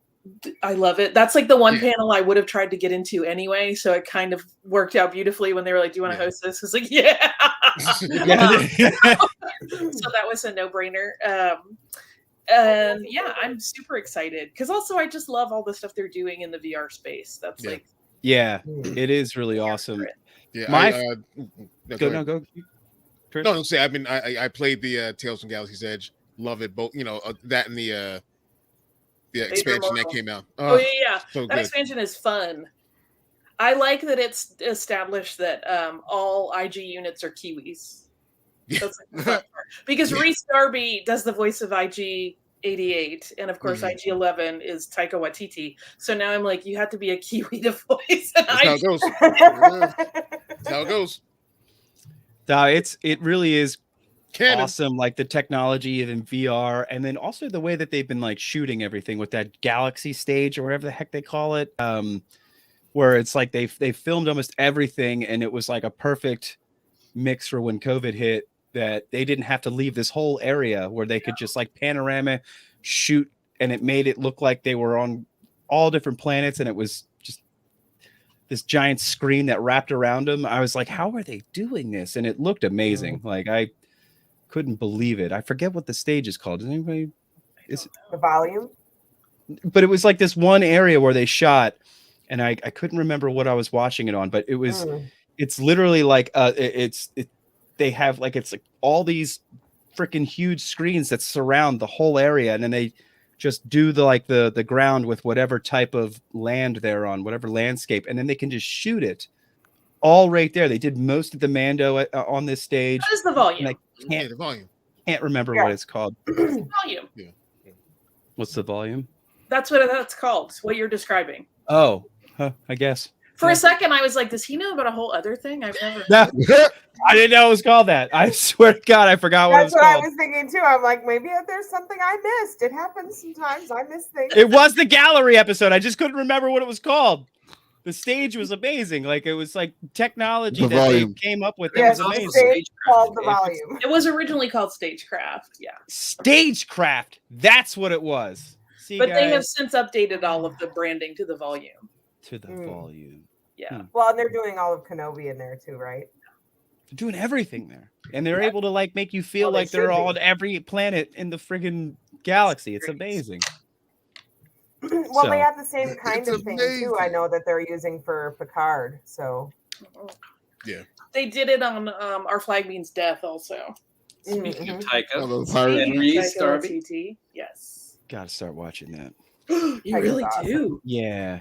love it. That's like the one panel I would have tried to get into anyway. So it kind of worked out beautifully when they were like, "Do you want to host this?" I was like, "Yeah." So that was a no-brainer. And yeah, I'm super excited because also I just love all the stuff they're doing in the VR space. That's like,
it is really awesome.
Yeah,
go. Chris?
No, say I played the Tales from Galaxy's Edge. Love it both. That and the expansion that came out.
Oh yeah.
So
that expansion is fun. I like that it's established that all IG units are Kiwis. That's like the fun part. Because Reese Darby does the voice of IG 88, and of course IG 11 is Taika Waititi. So now I'm like, you have to be a Kiwi to voice. That's how it goes.
That's how it goes.
It really is awesome, like the technology in VR, and then also the way that they've been like shooting everything with that galaxy stage or whatever the heck they call it, where it's like they filmed almost everything, and it was like a perfect mix for when COVID hit, that they didn't have to leave this whole area where they could just like panorama shoot, and it made it look like they were on all different planets, and it was just this giant screen that wrapped around them. I was like, how are they doing this? And it looked amazing. Like I couldn't believe it. I forget what the stage is called. Does anybody? Is
the volume?
But it was like this one area where they shot, and I couldn't remember what I was watching it on, but it was it's literally like they have like it's like all these freaking huge screens that surround the whole area, and then they just do the ground with whatever type of land they're on, whatever landscape, and then they can just shoot it all right there. They did most of the Mando on this stage.
What is the volume?
The volume.
Can't remember what it's called.
Volume.
Yeah.
What's the volume?
That's what that's called. What you're describing.
Oh, I guess.
For a second, I was like, does he know about a whole other thing? I've never.
No, I didn't know it was called that. I swear to God, I forgot what it was called.
That's what I was thinking too. I'm like, maybe there's something I missed. It happens sometimes. I miss things.
It was the gallery episode. I just couldn't remember what it was called. The stage was amazing. Like it was like technology that they came up with. It was amazing.
Stage called the volume.
It was originally called Stagecraft. Yeah.
Stagecraft. That's what it was. See,
but
guys?
They have since updated all of the branding to the volume.
To the volume.
Yeah.
Well, and they're doing all of Kenobi in there too, right?
They're doing everything there, and they're able to like make you feel like they're on every planet in the friggin' galaxy. It's amazing.
Well, they have the same kind of thing too. I know that they're using for Picard. So,
yeah,
they did it on Our Flag Means Death also.
Speaking of Taika, and Reese Darby.
Yes,
gotta start watching that.
You really do?
Yeah.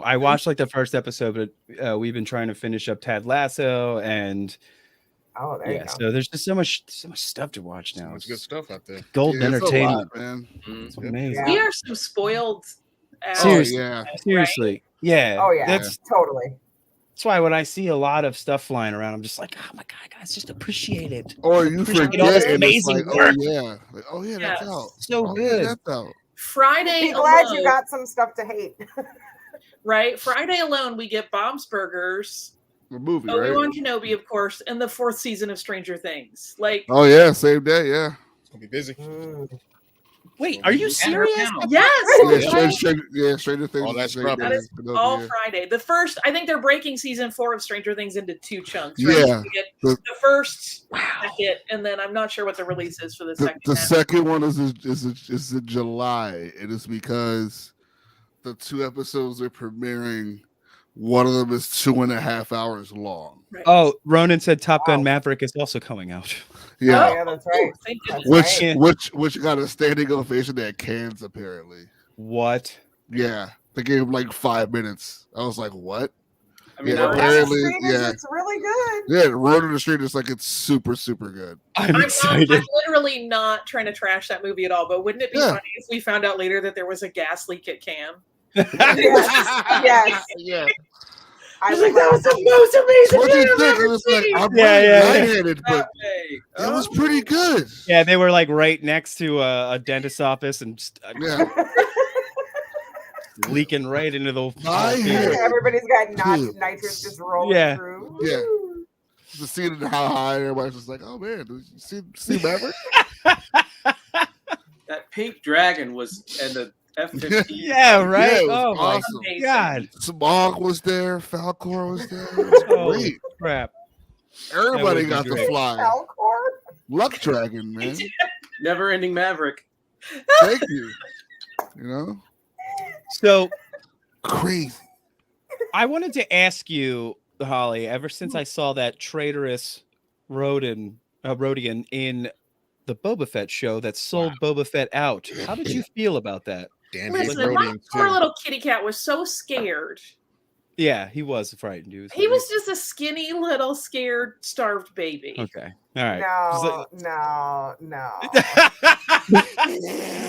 I watched like the first episode, but we've been trying to finish up Ted Lasso, and
there you go.
So there's just so much stuff to watch now.
It's good stuff out there.
Golden entertainment,
man.
It's amazing.
We are some spoiled.
Seriously,
right?
yeah.
Oh yeah,
that's
totally.
That's why when I see a lot of stuff flying around, I'm just like, oh my God, guys, just appreciate it.
Or you forget
all this
and
amazing
it's like,
work.
That's out.
So good.
That's out.
Friday
Be glad
alone,
you got some stuff to hate.
Right? Friday alone, we get Bob's Burgers,
The movie,
Obi-Wan
right?
Kenobi, of course, and the 4th season of Stranger Things. Like,
Oh yeah, same day, yeah.
It's gonna be busy.
Wait, are you serious?
Yes.
Stranger Things.
All that's
That is all Friday. The first, I think they're breaking season 4 of Stranger Things into 2 chunks. Right?
Yeah.
You get the first packet, and then I'm not sure what the release is for the second.
The second one is in July. It is because the 2 episodes they're premiering, one of them is 2.5 hours long.
Right.
Oh, Ronan said Top Gun Maverick is also coming out.
Yeah,
yeah, that's right.
Which got a standing ovation at Cannes apparently.
What?
Yeah, they gave him like 5 minutes. I was like, what?
I mean,
apparently,
it's really good.
Yeah, Road to the Street is like it's super good.
I'm excited.
I'm literally not trying to trash that movie at all, but wouldn't it be funny if we found out later that there was a gas leak at Cannes?
Yes.
Yeah.
I was like, that was the most amazing thing I've ever seen.
I'm lightheaded, but it was pretty good.
Yeah, they were like right next to a dentist's office and leaking right into the.
Everybody's got nitrous just rolling through.
Yeah. The scene and how high everybody's just like, oh man, did you see Maverick?
That pink dragon was and the F-15.
Yeah, right.
Yeah,
oh
awesome.
My God.
Smog was there. Falcor was there. It was great.
Crap.
Everybody got to fly.
Falcor?
Luck Dragon, man.
Never ending Maverick.
Thank you. You know?
So
crazy.
I wanted to ask you, Holly, ever since I saw that traitorous Rodian in the Boba Fett show that sold Boba Fett out, how did you feel about that?
Listen, my poor little kitty cat was so scared.
Yeah, he was frightened.
He was just a skinny little scared, starved baby.
Okay. All right.
No.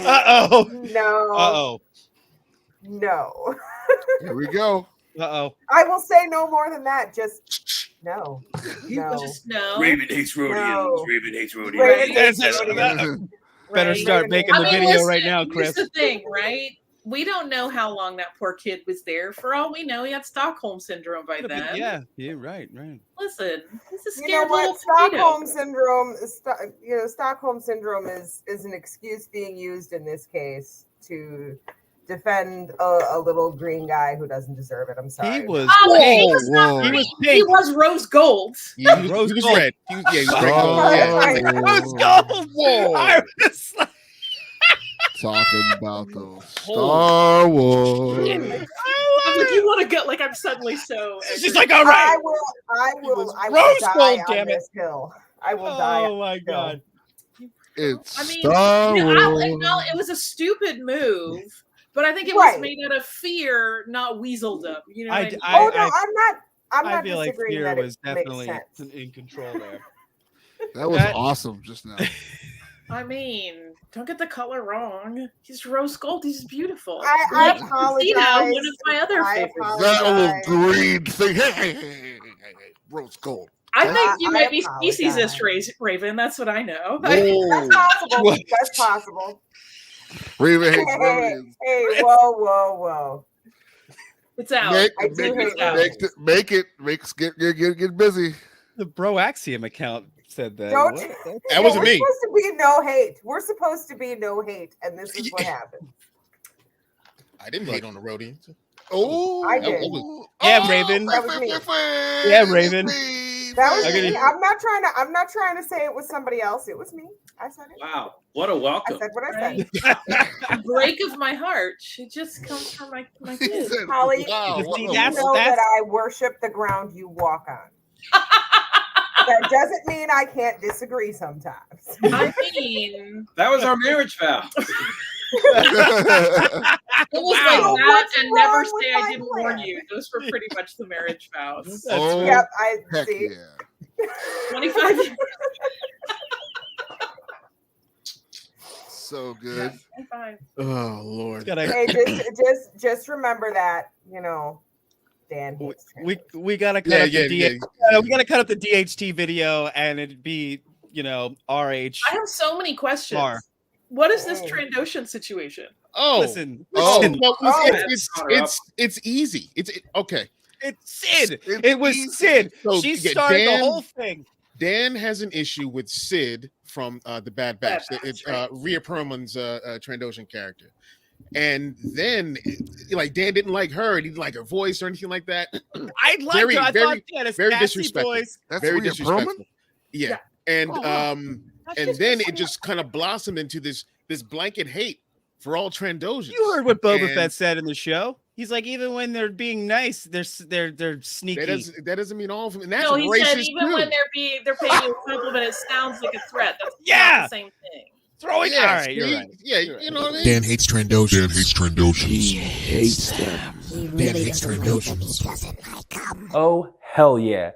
Uh-oh.
No. No.
Here we go.
Uh-oh.
I will say no more than that. Just no.
Just no.
Raven hates Rodians.
No.
Raven hates Rodians.
Better start making the video
listen,
right now, Chris.
Here's the thing, right? We don't know how long that poor kid was there. For all we know, he had Stockholm syndrome by then.
Yeah, right.
Listen, he's a scared
You know what?
little
Stockholm syndrome is an excuse being used in this case to defend a little green guy who doesn't deserve it. I'm sorry.
He was.
He was rose gold.
Yeah, he was red. He was red gold.
Rose gold.
Whoa.
I was like,
talking about those Star Wars.
I'm like, you want to go? Like, I'm suddenly so.
She's like, all right.
I will
Rose
die
gold,
on
damn it.
this hill. I will die.
Oh my God.
It's
Star
Wars.
It was a stupid move, but I think it was made out of fear, not weaseldom. You know what I mean?
I'm not
feel like
disagreeing
fear
that
was
it makes
definitely
sense.
in control there.
That was awesome just now.
I mean, don't get the color wrong. He's rose gold. He's beautiful.
I apologize.
One of my other favorites.
That little green thing. Hey. Rose gold.
I think you might be speciesist, Raven. That's what I know.
That's possible. That's possible.
Raven hates Rodians.
Hey, whoa.
It's out.
Make it. Get busy.
The BROAXIUM account said that.
That wasn't me.
We're supposed to be no hate. We're supposed to be no hate, and this is what happened.
I didn't hate on the Rodians.
Oh,
I did.
Yeah, Raven.
That was me.
Yeah, Raven.
That was me. I'm not trying to say it was somebody else. It was me. I said it.
Wow, what a welcome!
I said what I said.
Break of my heart. It just comes from my kids.
Holly,
wow,
you know that I worship the ground you walk on. That doesn't mean I can't disagree sometimes.
I mean,
that was our marriage vow.
It was like that and never say I didn't warn you. Those were pretty much the marriage vows.
Yep, I see.
Yeah.
25 years.
So good.
Yeah,
oh Lord.
Hey, just remember that, you know, Dan hates
we gotta cut up the we gotta cut up the DHT video and it'd be, you know, RH.
I have so many questions. What is this Trandoshan situation?
Listen.
It's easy. It's okay.
It's Sid. It was Sid.
So,
she started the whole thing.
Dan has an issue with Sid from the Bad Batch. Rhea Perlman's Trandoshan character. And then, like, Dan didn't like her. He didn't like her voice or anything like that.
I liked her. I thought she had a
very
sassy
disrespectful.
voice.
That's
very
Rhea
disrespectful.
Perlman?
Yeah. And then it just kind of blossomed into this blanket hate for all Trandoshans.
You heard what Boba Fett said in the show. He's like, even when they're being nice, they're sneaky.
That doesn't mean all of them. And that's
no, he
racist
said even
too.
when they're paying you a compliment, it sounds like a threat. That's not the same thing.
Throwing.
Yeah,
all right, you're right.
Yeah, you know what I mean.
Dan hates Trandoshans.
He hates them.
Dan hates Trandoshans.
Doesn't like them. Oh hell yeah.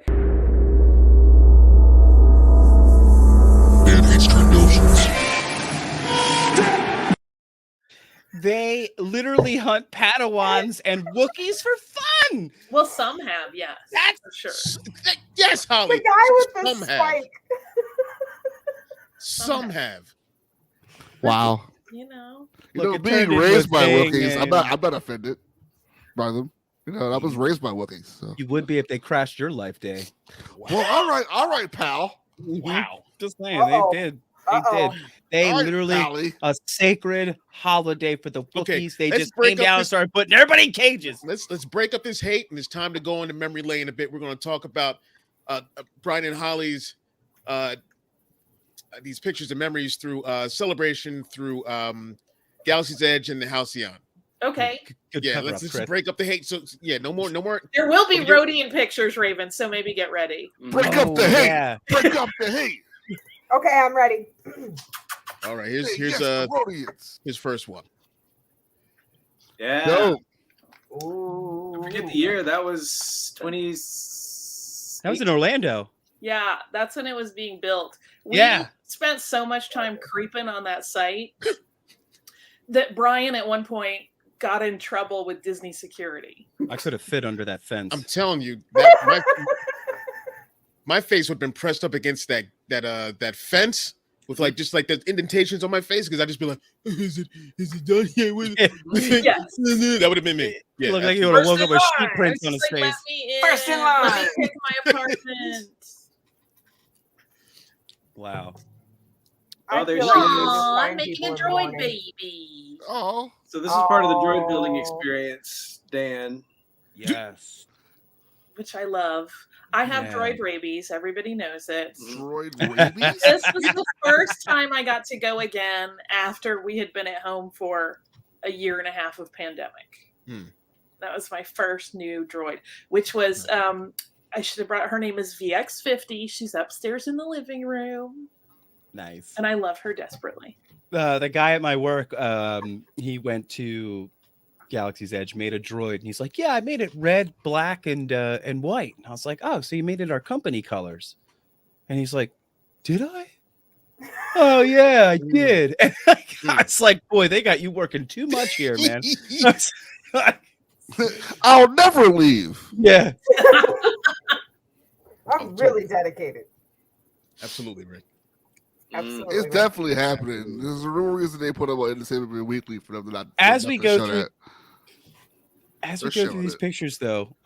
Dan hates Trandoshans.
They literally hunt Padawans and Wookiees for fun.
Well, some have, yes.
That's
for sure.
Yes, Holly.
The guy with the
Some have.
spike.
Some have.
Wow.
You know.
Look, it
being
turned into
raised
a
by
thing,
Wookiees,
and-
I'm not offended by them. You know, I was raised by Wookiees. So.
You would be if they crashed your life day.
Well, all right, pal.
Wow. Just saying,
Uh-oh.
they did. They
Uh-oh.
did. They
All right,
literally
Pally.
a sacred holiday for the Wookiees.
Okay,
They
let's
just
break
came
up
down and
this-
started putting everybody in cages.
Let's break up this hate, and it's time to go into memory lane a bit. We're going to talk about Brian and Holly's these pictures and memories through Celebration, through Galaxy's Edge, and the Halcyon.
Okay.
Good
Yeah,
cover
let's
up, Chris.
break up the hate. So yeah, no more.
There will be
Okay.
Rhodian pictures, Raven, so maybe get ready.
Break up the hate.
Yeah.
Break up the hate.
Okay, I'm ready.
All right,
Hey,
here's
yes, the Rhodians.
his first one.
Yeah.
Dope.
Ooh.
I forget the year. That was 20.
That was in Orlando.
Yeah, that's when it was being built. We
Yeah.
spent so much time creeping on that site that Brian at one point got in trouble with Disney security.
I could have fit under that fence.
I'm telling you, that my face would have been pressed up against that fence with like just like the indentations on my face because I'd just be like, is it done yet?
Yes.
That would have been me.
You
Yeah,
look like you would have woke up with sheet
I
prints
was
on his
just like,
face.
Let me in.
First in
Let me
line.
pick my apartment.
Wow.
I
Oh, there's
feel like
Aw,
we just
Aw,
find
making
people
a
in the
droid
morning.
baby.
Oh,
So this is part of the droid
Oh.
building experience, Dan.
Yes.
Which I love. I have
Yeah.
droid rabies. Everybody knows it.
droid rabies.
This was the first time I got to go again after we had been at home for a year and a half of pandemic. That was my first new droid, which was I should have brought her name is VX50. She's upstairs in the living room,
Nice.
and I love her desperately.
The guy at my work, he went to Galaxy's Edge, made a droid, and he's like, "Yeah, I made it red, black, and white." And I was like, "Oh, so you made it our company colors?" And he's like, "Did I?" "Oh yeah, I did." And I was like, "Boy, they got you working too much here, man."
I'll never leave.
Yeah.
I'm really dedicated.
absolutely, Rick.
Absolutely.
It's definitely happening. There's a real reason they put up on Entertainment Weekly for them to not.
As
not
we
to
go
show
through-
that.
As
They're
we go through
showing
these
it.
pictures, though,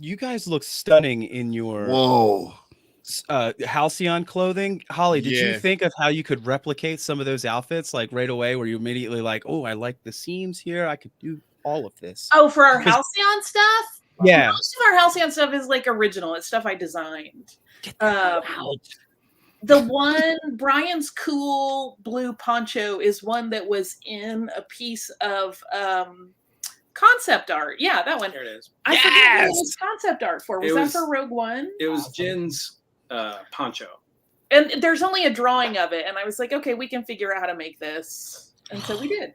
you guys look stunning in your
Whoa.
Halcyon clothing. Holly, did you
Yeah.
think of how you could replicate some of those outfits like right away? Where you immediately like, oh, I like the seams here. I could do all of this.
Oh, for our
'Cause-
Halcyon stuff?
Yeah.
Most of our Halcyon stuff is like original. It's stuff I designed.
Out.
The one, Brian's cool blue poncho is one that was in a piece of concept art. Yeah, that one.
There it is.
I forget what it
Yes!
was concept art for. Was
It
that
was-
for Rogue One?
It was Jin's poncho.
And there's only a drawing of it. And I was like, okay, we can figure out how to make this. And so we did.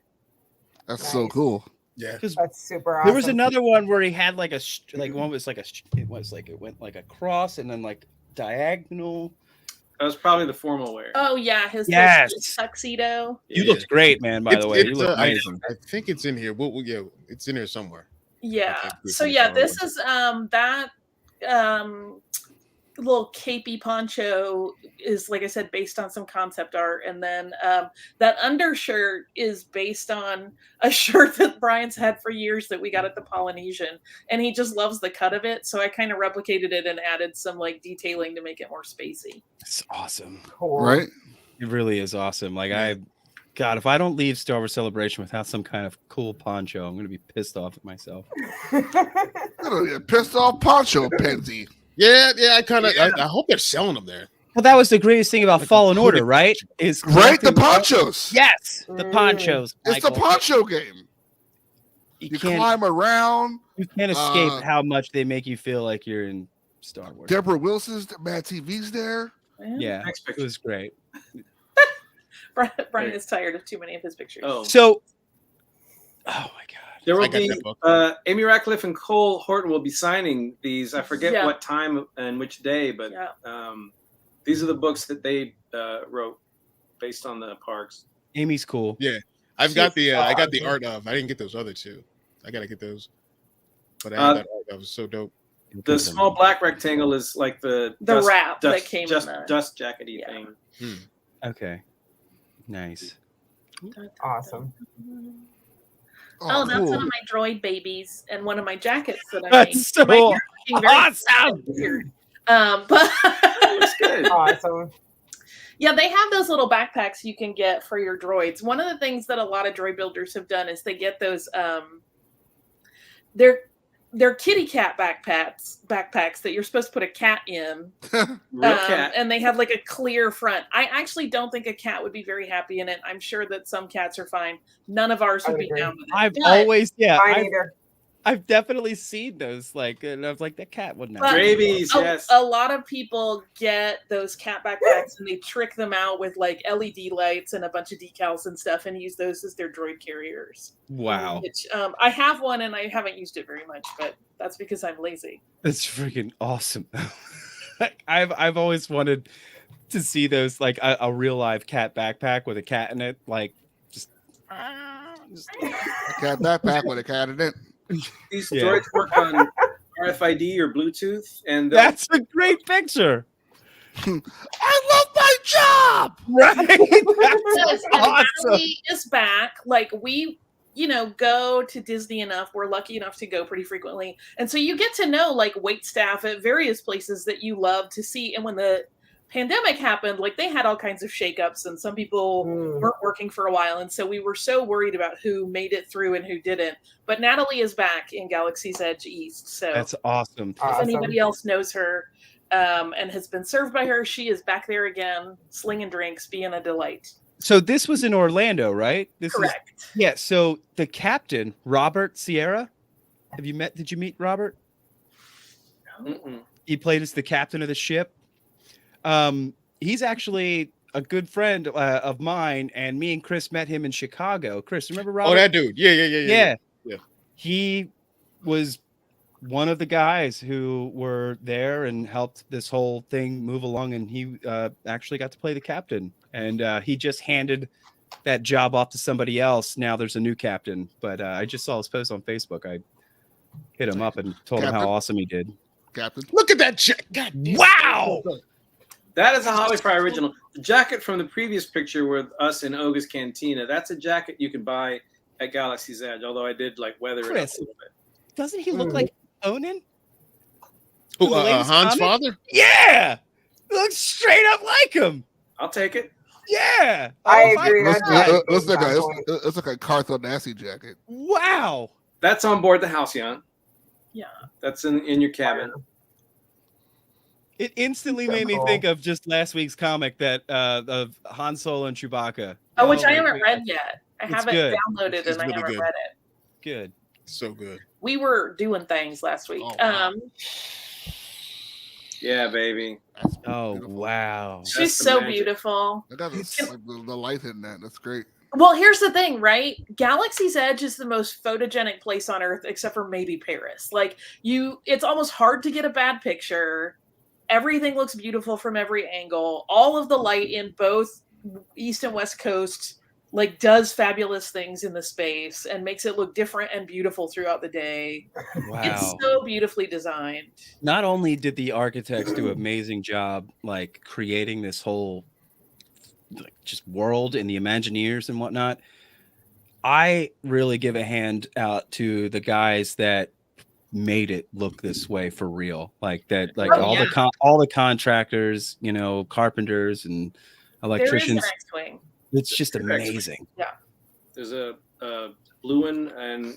That's so
Nice.
cool.
Yeah.
That's super awesome.
There was another one where he had like one was like it went like across and then like diagonal.
That was probably the formal wear.
Oh, yeah. His
Yes.
tuxedo.
You
Yeah.
looked great, man. By the way, you look amazing.
I think it's in here. Yeah, it's in here somewhere.
Yeah.
Okay, good
So
for
yeah,
the
this
Star
is that little capey poncho is, like I said, based on some concept art, and then that undershirt is based on a shirt that Brian's had for years that we got at the Polynesian, and he just loves the cut of it. So I kind of replicated it and added some like detailing to make it more spacey.
It's awesome.
Cool.
Right?
It really is awesome. Like God, if I don't leave Star Wars Celebration without some kind of cool poncho, I'm gonna be pissed off at myself.
Pissed off poncho, Pansy.
Yeah. I hope they're selling them there.
Well, that was the greatest thing about
Like a
Fallen Order,
hooded
right? Is
Right? The
collecting all-
ponchos.
Yes, the ponchos.
It's the
Michael.
poncho game.
You
You
can't.
climb around.
You can't escape
uh,
how much they make you feel like you're in Star Wars.
Deborah Wilson's Mad TV's there.
Yeah,
Next
it
picture.
was great.
Brian is tired of too many of his pictures.
Oh.
So, oh my God.
There
I
will
got
be
that book.
Amy Ratcliffe and Cole Horton will be signing these. I forget
Yeah.
what time and which day, but
Yeah.
these are the books that they wrote based on the parks.
Amy's cool.
Yeah. I've got the I got the art of. I didn't get those other two. I gotta get those. But I had that art of. Was so dope.
The small black rectangle is like the
wrap that came in the
dust jackety thing.
Okay. Nice.
Awesome.
Oh, that's
cool.
one of my droid babies and one of my jackets that I made.
That's so awesome.
Weird. But
Looks good.
Awesome.
yeah, they have those little backpacks you can get for your droids. One of the things that a lot of droid builders have done is they get those they're kitty cat backpacks that you're supposed to put a cat in.
Real cat.
And they have like a clear front. I actually don't think a cat would be very happy in it. I'm sure that some cats are fine. None of ours would be down with it.
I've always,
Mine either.
I've definitely seen those, like, and I was like, that cat wouldn't have.
Rabies, yes.
A lot of people get those cat backpacks and they trick them out with like LED lights and a bunch of decals and stuff and use those as their droid carriers.
Wow.
Which I have one and I haven't used it very much, but that's because I'm lazy.
That's freaking awesome. I've always wanted to see those, like a real live cat backpack with a cat in it, like just
A cat backpack with a cat in it.
These droids work on RFID or Bluetooth, and
that's a great picture.
I love my job.
Right?
Yes, and
awesome.
Natalie is back. Like we, go to Disney enough. We're lucky enough to go pretty frequently, and so you get to know like wait staff at various places that you love to see. And when the pandemic happened, like they had all kinds of shakeups, and some people weren't working for a while, and so we were so worried about who made it through and who didn't. But Natalie is back in Galaxy's Edge East, so
That's awesome.
if anybody else knows her and has been served by her, she is back there again, slinging drinks, being a delight.
So this was in Orlando, right?
Correct.
Yeah. So the captain, Robert Sierra, did you meet Robert?
Mm-mm.
He played as the captain of the ship. He's actually a good friend of mine, and me and Chris met him in Chicago. Chris, remember Robert?
Oh, that dude. Yeah.
He was one of the guys who were there and helped this whole thing move along, and he actually got to play the captain, and he just handed that job off to somebody else. Now there's a new captain, but I just saw his post on Facebook. I hit him up and told him how awesome he did.
Captain,
look at that chick. God damn.
Wow.
That is a Holly Fry original. The jacket from the previous picture with us in Oga's Cantina, that's a jacket you can buy at Galaxy's Edge, although I did like weather it up a
Chris,
little bit.
Doesn't he look like Onan?
Who, Han's father?
Yeah. Looks straight up like him.
I'll take it.
Yeah.
I agree.
It's like a Cartho Nasty jacket.
Wow.
That's on board the Halcyon.
Yeah.
That's in your cabin.
It instantly made me think of just last week's comic that of Han Solo and Chewbacca.
Oh, which I haven't read yet. I haven't
good.
downloaded and I haven't read it.
Good.
So good.
We were doing things last week.
Oh, wow.
Yeah, baby.
Oh, wow.
She's so beautiful.
I got the light in that. That's great.
Well, here's the thing, right? Galaxy's Edge is the most photogenic place on Earth, except for maybe Paris. Like it's almost hard to get a bad picture. Everything looks beautiful from every angle. All of the light in both East and West Coast does fabulous things in the space and makes it look different and beautiful throughout the day.
Wow.
It's so beautifully designed.
Not only did the architects do an amazing job creating this whole just world and the Imagineers and whatnot, I really give a hand out to the guys that made it look this way for real. All the contractors, carpenters and electricians.
There is an X-Wing.
It's just amazing.
Yeah.
There's a blue one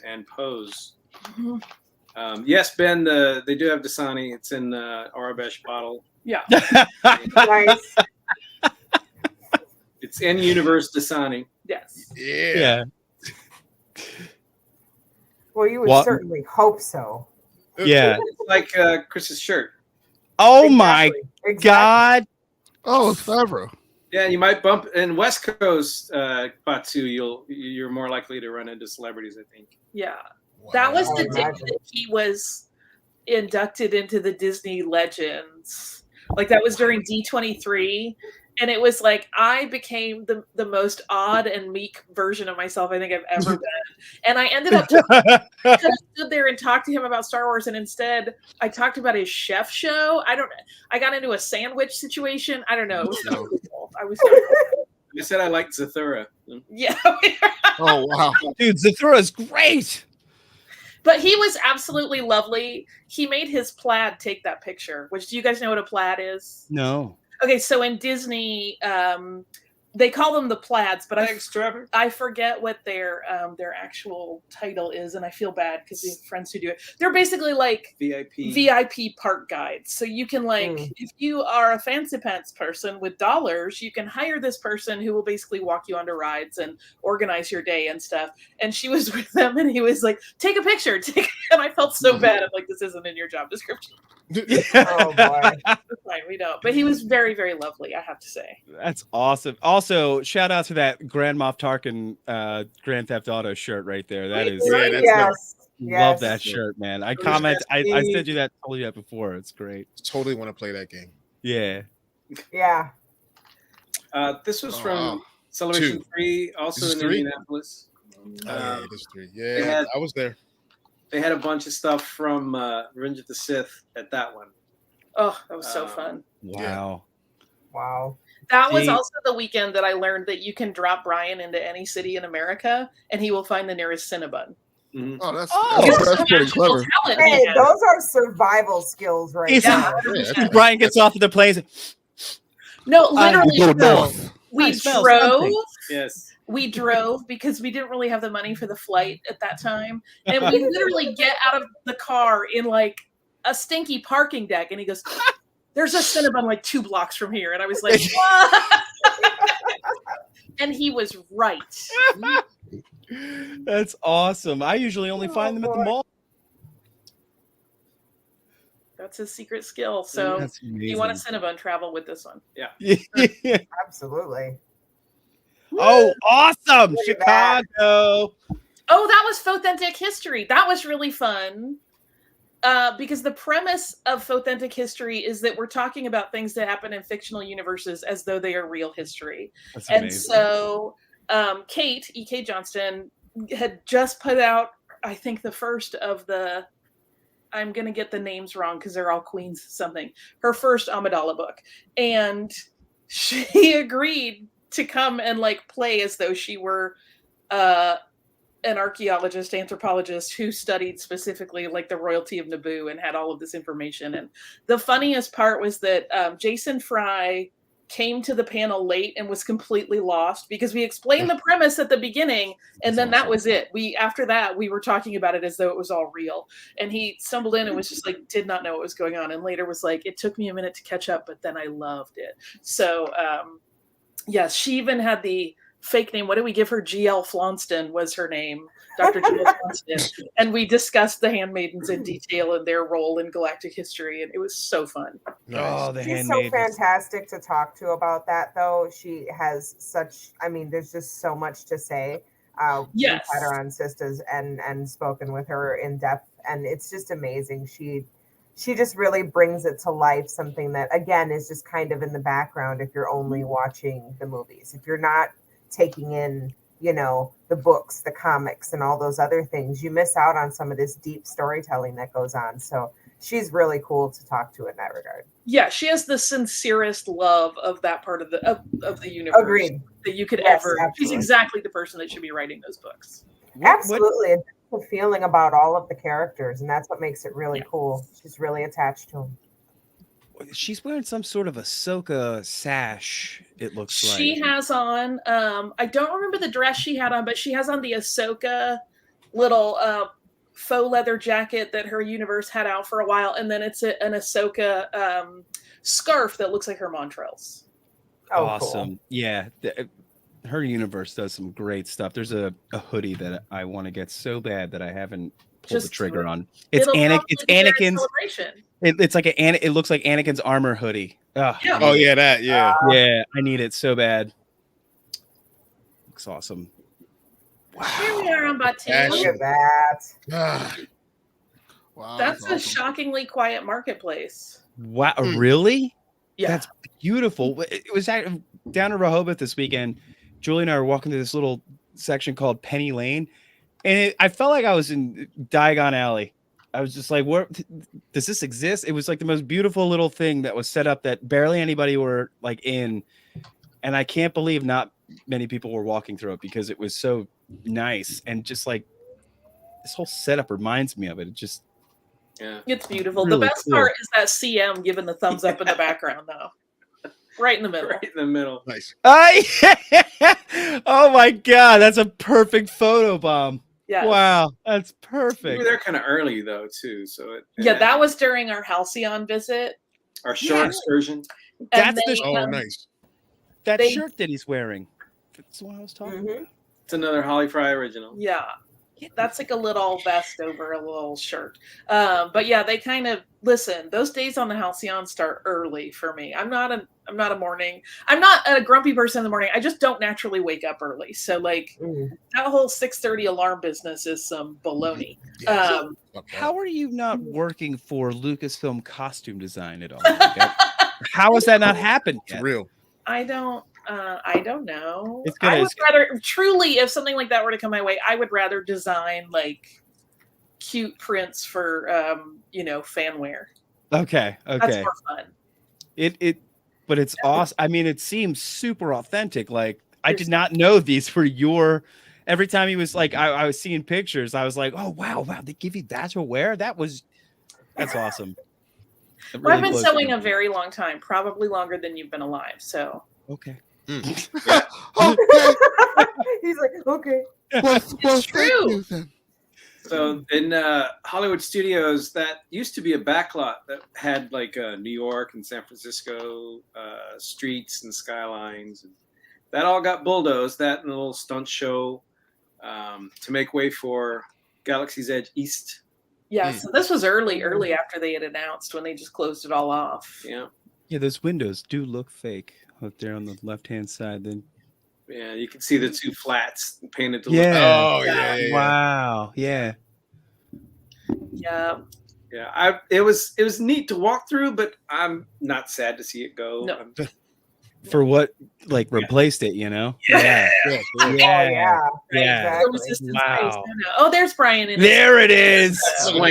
and Pose. Mm-hmm. Yes, Ben, they do have Dasani. It's in Arabesh bottle.
Yeah.
Nice.
It's in universe Dasani.
Yes.
Yeah.
Well, you would certainly hope so.
Yeah.
It's like Chris's shirt.
Oh my God.
Oh, it's Favreau.
Yeah, you might bump in West Coast Batu. You're more likely to run into celebrities, I think.
Yeah. Wow. That was the day that he was inducted into the Disney Legends. That was during D23. And it was like I became the most odd and meek version of myself I think I've ever been. And I ended up I could have stood there and talked to him about Star Wars, and instead I talked about his chef show. I got into a sandwich situation. I don't know. It was so cool. I was
I said I liked Zathura.
yeah.
Oh wow,
Dude, Zathura's great.
But he was absolutely lovely. He made his plaid take that picture, which do you guys know what a plaid is?
No.
Okay, so in Disney, they call them the plaids, but
Thanks, Trevor.
I forget what their actual title is, and I feel bad because we have friends who do it. They're basically like VIP park guides. So you can if you are a fancy pants person with dollars, you can hire this person who will basically walk you onto rides and organize your day and stuff. And she was with them, and he was like, "Take a picture," and I felt so bad. I'm like, "This isn't in your job description."
Oh boy.
That's fine, we don't. But he was very, very lovely, I have to say.
That's awesome. Also, shout out to that Grand Moff Tarkin Grand Theft Auto shirt right there. That is love that shirt, man. I said you that, told you that before. It's great.
Totally want to play that game.
Yeah.
Yeah.
This was from Celebration 3, also in Indianapolis.
Yeah, this 3. Yeah, I was there.
They had a bunch of stuff from Revenge of the Sith at that one.
Oh, that was so fun.
Wow.
Wow.
That was also the weekend that I learned that you can drop Brian into any city in America and he will find the nearest Cinnabon.
Mm-hmm.
Oh, that's pretty clever.
Hey, those are survival skills right now.
Brian gets off of the plane.
No, literally. We drove.
Yes.
We drove because we didn't really have the money for the flight at that time. And we literally get out of the car in like a stinky parking deck. And he goes, "There's a Cinnabon like 2 blocks from here." And I was like, "What?" And he was right.
That's awesome. I usually only find them at the mall.
That's his secret skill. So if you want a Cinnabon, travel with this one.
Yeah.
Absolutely.
Oh, awesome. Chicago.
Oh, that was Faux-Authentic History. That was really fun. Because the premise of Faux-Authentic History is that we're talking about things that happen in fictional universes as though they are real history.
That's
and
amazing.
So Kate, E.K. Johnston, had just put out, I think, the first of the, I'm going to get the names wrong because they're all Queens something, her first Amidala book. And she agreed to come and like play as though she were an archaeologist, anthropologist who studied specifically like the royalty of Naboo and had all of this information. And the funniest part was that Jason Fry came to the panel late and was completely lost because we explained the premise at the beginning, and then that was it. After that we were talking about it as though it was all real, and he stumbled in and was just like did not know what was going on, and later was like, "It took me a minute to catch up, but then I loved it." So yes, she even had the fake name. What did we give her? GL Flonston was her name, Dr. GL Flonston. And we discussed the Handmaidens in detail and their role in galactic history, and it was so fun.
Oh, the
She's so fantastic to talk to about that, though. She has such, I mean, there's just so much to say.
Yes.
We've had her on Sisters and spoken with her in depth, and it's just amazing. She just really brings it to life, something that, again, is just kind of in the background if you're only watching the movies. If you're not taking in, you know, the books, the comics, and all those other things, you miss out on some of this deep storytelling that goes on. So she's really cool to talk to in that regard.
Yeah, she has the sincerest love of that part of the universe.
Agreed.
That you could
Yes,
ever.
absolutely.
She's exactly the person that should be writing those books.
Absolutely. It's a feeling about all of the characters, and that's what makes it really cool. She's really attached to them.
She's wearing some sort of Ahsoka sash, it looks like.
She has on, I don't remember the dress she had on, but she has on the Ahsoka little faux leather jacket that her universe had out for a while. And then it's an Ahsoka scarf that looks like her Montrells.
Oh,
awesome.
Cool.
Yeah. Her universe does some great stuff. There's a hoodie that I want to get so bad that I haven't pulled the trigger on. It's Anakin's. It's like it looks like Anakin's armor hoodie.
Oh yeah, that
yeah. I need it so bad. Looks awesome.
Wow. Here we are on Batu.
Look at that.
Wow,
that's
awesome.
a shockingly quiet marketplace.
Wow, really?
Yeah,
that's beautiful. It was down in Rehoboth this weekend. Julie and I were walking through this little section called Penny Lane, and I felt like I was in Diagon Alley. I was just like, "Where does this exist?" It was like the most beautiful little thing that was set up that barely anybody were like in, and I can't believe not many people were walking through it because it was so nice and just like this whole setup reminds me of it. It just
it's beautiful.
Really
The best
cool.
part is that CM giving the thumbs up in the background, though, right in the middle.
Right in the middle.
Nice.
Oh my god, that's a perfect photo bomb.
Yeah.
Wow, that's
We were
perfect.
there kind of early though too, so
Yeah, that was during our Halcyon visit.
our short excursion.
That's
And
the
they,
Oh, nice.
that
they-
shirt that he's wearing. That's the one I was talking about.
Mhm.
It's another Holly Fry original.
Yeah. That's like a little vest over a little shirt. But yeah, they kind of listen, those days on the Halcyon start early for me. I'm not a grumpy person in the morning. I just don't naturally wake up early. So like that whole 6:30 alarm business is some baloney.
How are you not working for Lucasfilm costume design at all? Like, how has that not happened
It's
yet?
real.
I don't know.
It's
I
good.
would rather truly, if something like that were to come my way, I would rather design like cute prints for fanware.
Okay.
That's more fun.
But it's awesome. I mean, it seems super authentic. Like I did not know these were your. Every time he was like, I was seeing pictures, I was like, oh wow, they give you that to wear. That's awesome. It
Well, I've
really
been
blows
sewing
me.
a very long time, probably longer than you've been alive. So
Okay.
Okay.
He's like, okay.
Well,
it's true.
thank you then.
So in Hollywood Studios, that used to be a backlot that had like New York and San Francisco streets and skylines. And that all got bulldozed. That and a little stunt show to make way for Galaxy's Edge East.
yeah, so this was early after they had announced when they just closed it all off.
Yeah.
Yeah, those windows do look fake up there on the left-hand side. Then.
Yeah, you can see the two flats painted to
Yeah.
Oh, yeah.
Wow. Yeah.
Yeah.
Yeah, it was neat to walk through, but I'm not sad to see it go.
No.
I'm-
For what replaced it, you know?
Yeah.
Yeah.
Oh yeah.
Yeah.
So
Exactly.
Resistance
Wow.
Base, I know. Oh, there's Brian in
There it is.
Look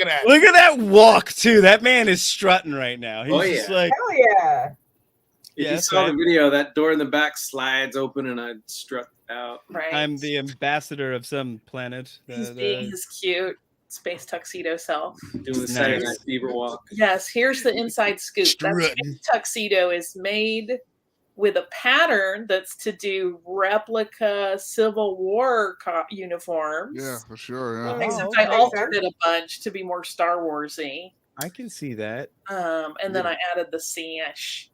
at that.
Look at that walk too. That man is strutting right now. He's
Oh,
just
yeah.
like,
Hell yeah.
If
Yeah,
you saw
right.
the video, that door in the back slides open and I strut out.
Right.
I'm the ambassador of some planet.
He's being his cute space tuxedo self.
Doing the
Nice.
Saturday Night Fever walk.
Yes, here's the inside scoop. That
Strutting.
space tuxedo is made with a pattern that's to do replica Civil War uniforms.
Yeah, for sure. Yeah.
Oh,
Except
okay.
I altered it a bunch to be more Star Warsy.
I can see that.
And then I added the sash.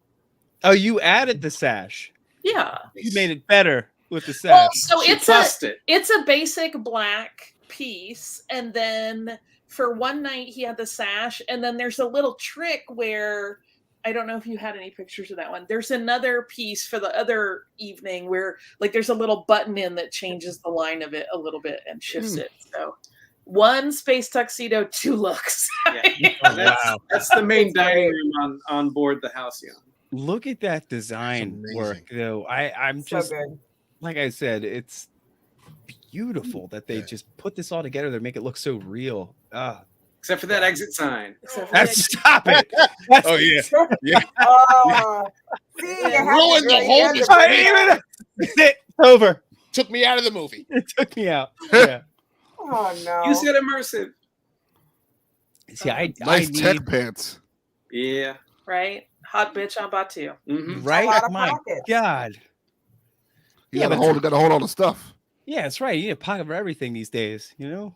Oh, you added the sash.
Yeah.
You made it better with the sash.
Well, so
She
it's
fussed it.
a basic black piece, and then for one night he had the sash, and then there's a little trick where I don't know if you had any pictures of that one. There's another piece for the other evening where like there's a little button in that changes the line of it a little bit and shifts it. So one space tuxedo, two looks.
Yeah.
Wow.
That's the main dining room on board the Halcyon.
Look at that design
That's
work, though. I'm
So
just
good.
like I said, it's beautiful that they
Yeah.
just put this all together to make it look so real.
Except for that exit sign.
Except for
Stop it.
Oh, yeah.
Oh, see, you have
Ruined
to
the
really
whole
have to
display.
bring that-
It's over.
Took me out of the movie.
It took me out. Yeah.
Oh no.
You said immersive.
See, I
Nice
need
tech pants.
Yeah.
right? Hot bitch on Batu.
Mm-hmm.
A lot
right.
of
My
pockets.
God.
You
Yeah,
gotta
but-
hold all the stuff.
Yeah, that's right. You need a pocket for everything these days. You know.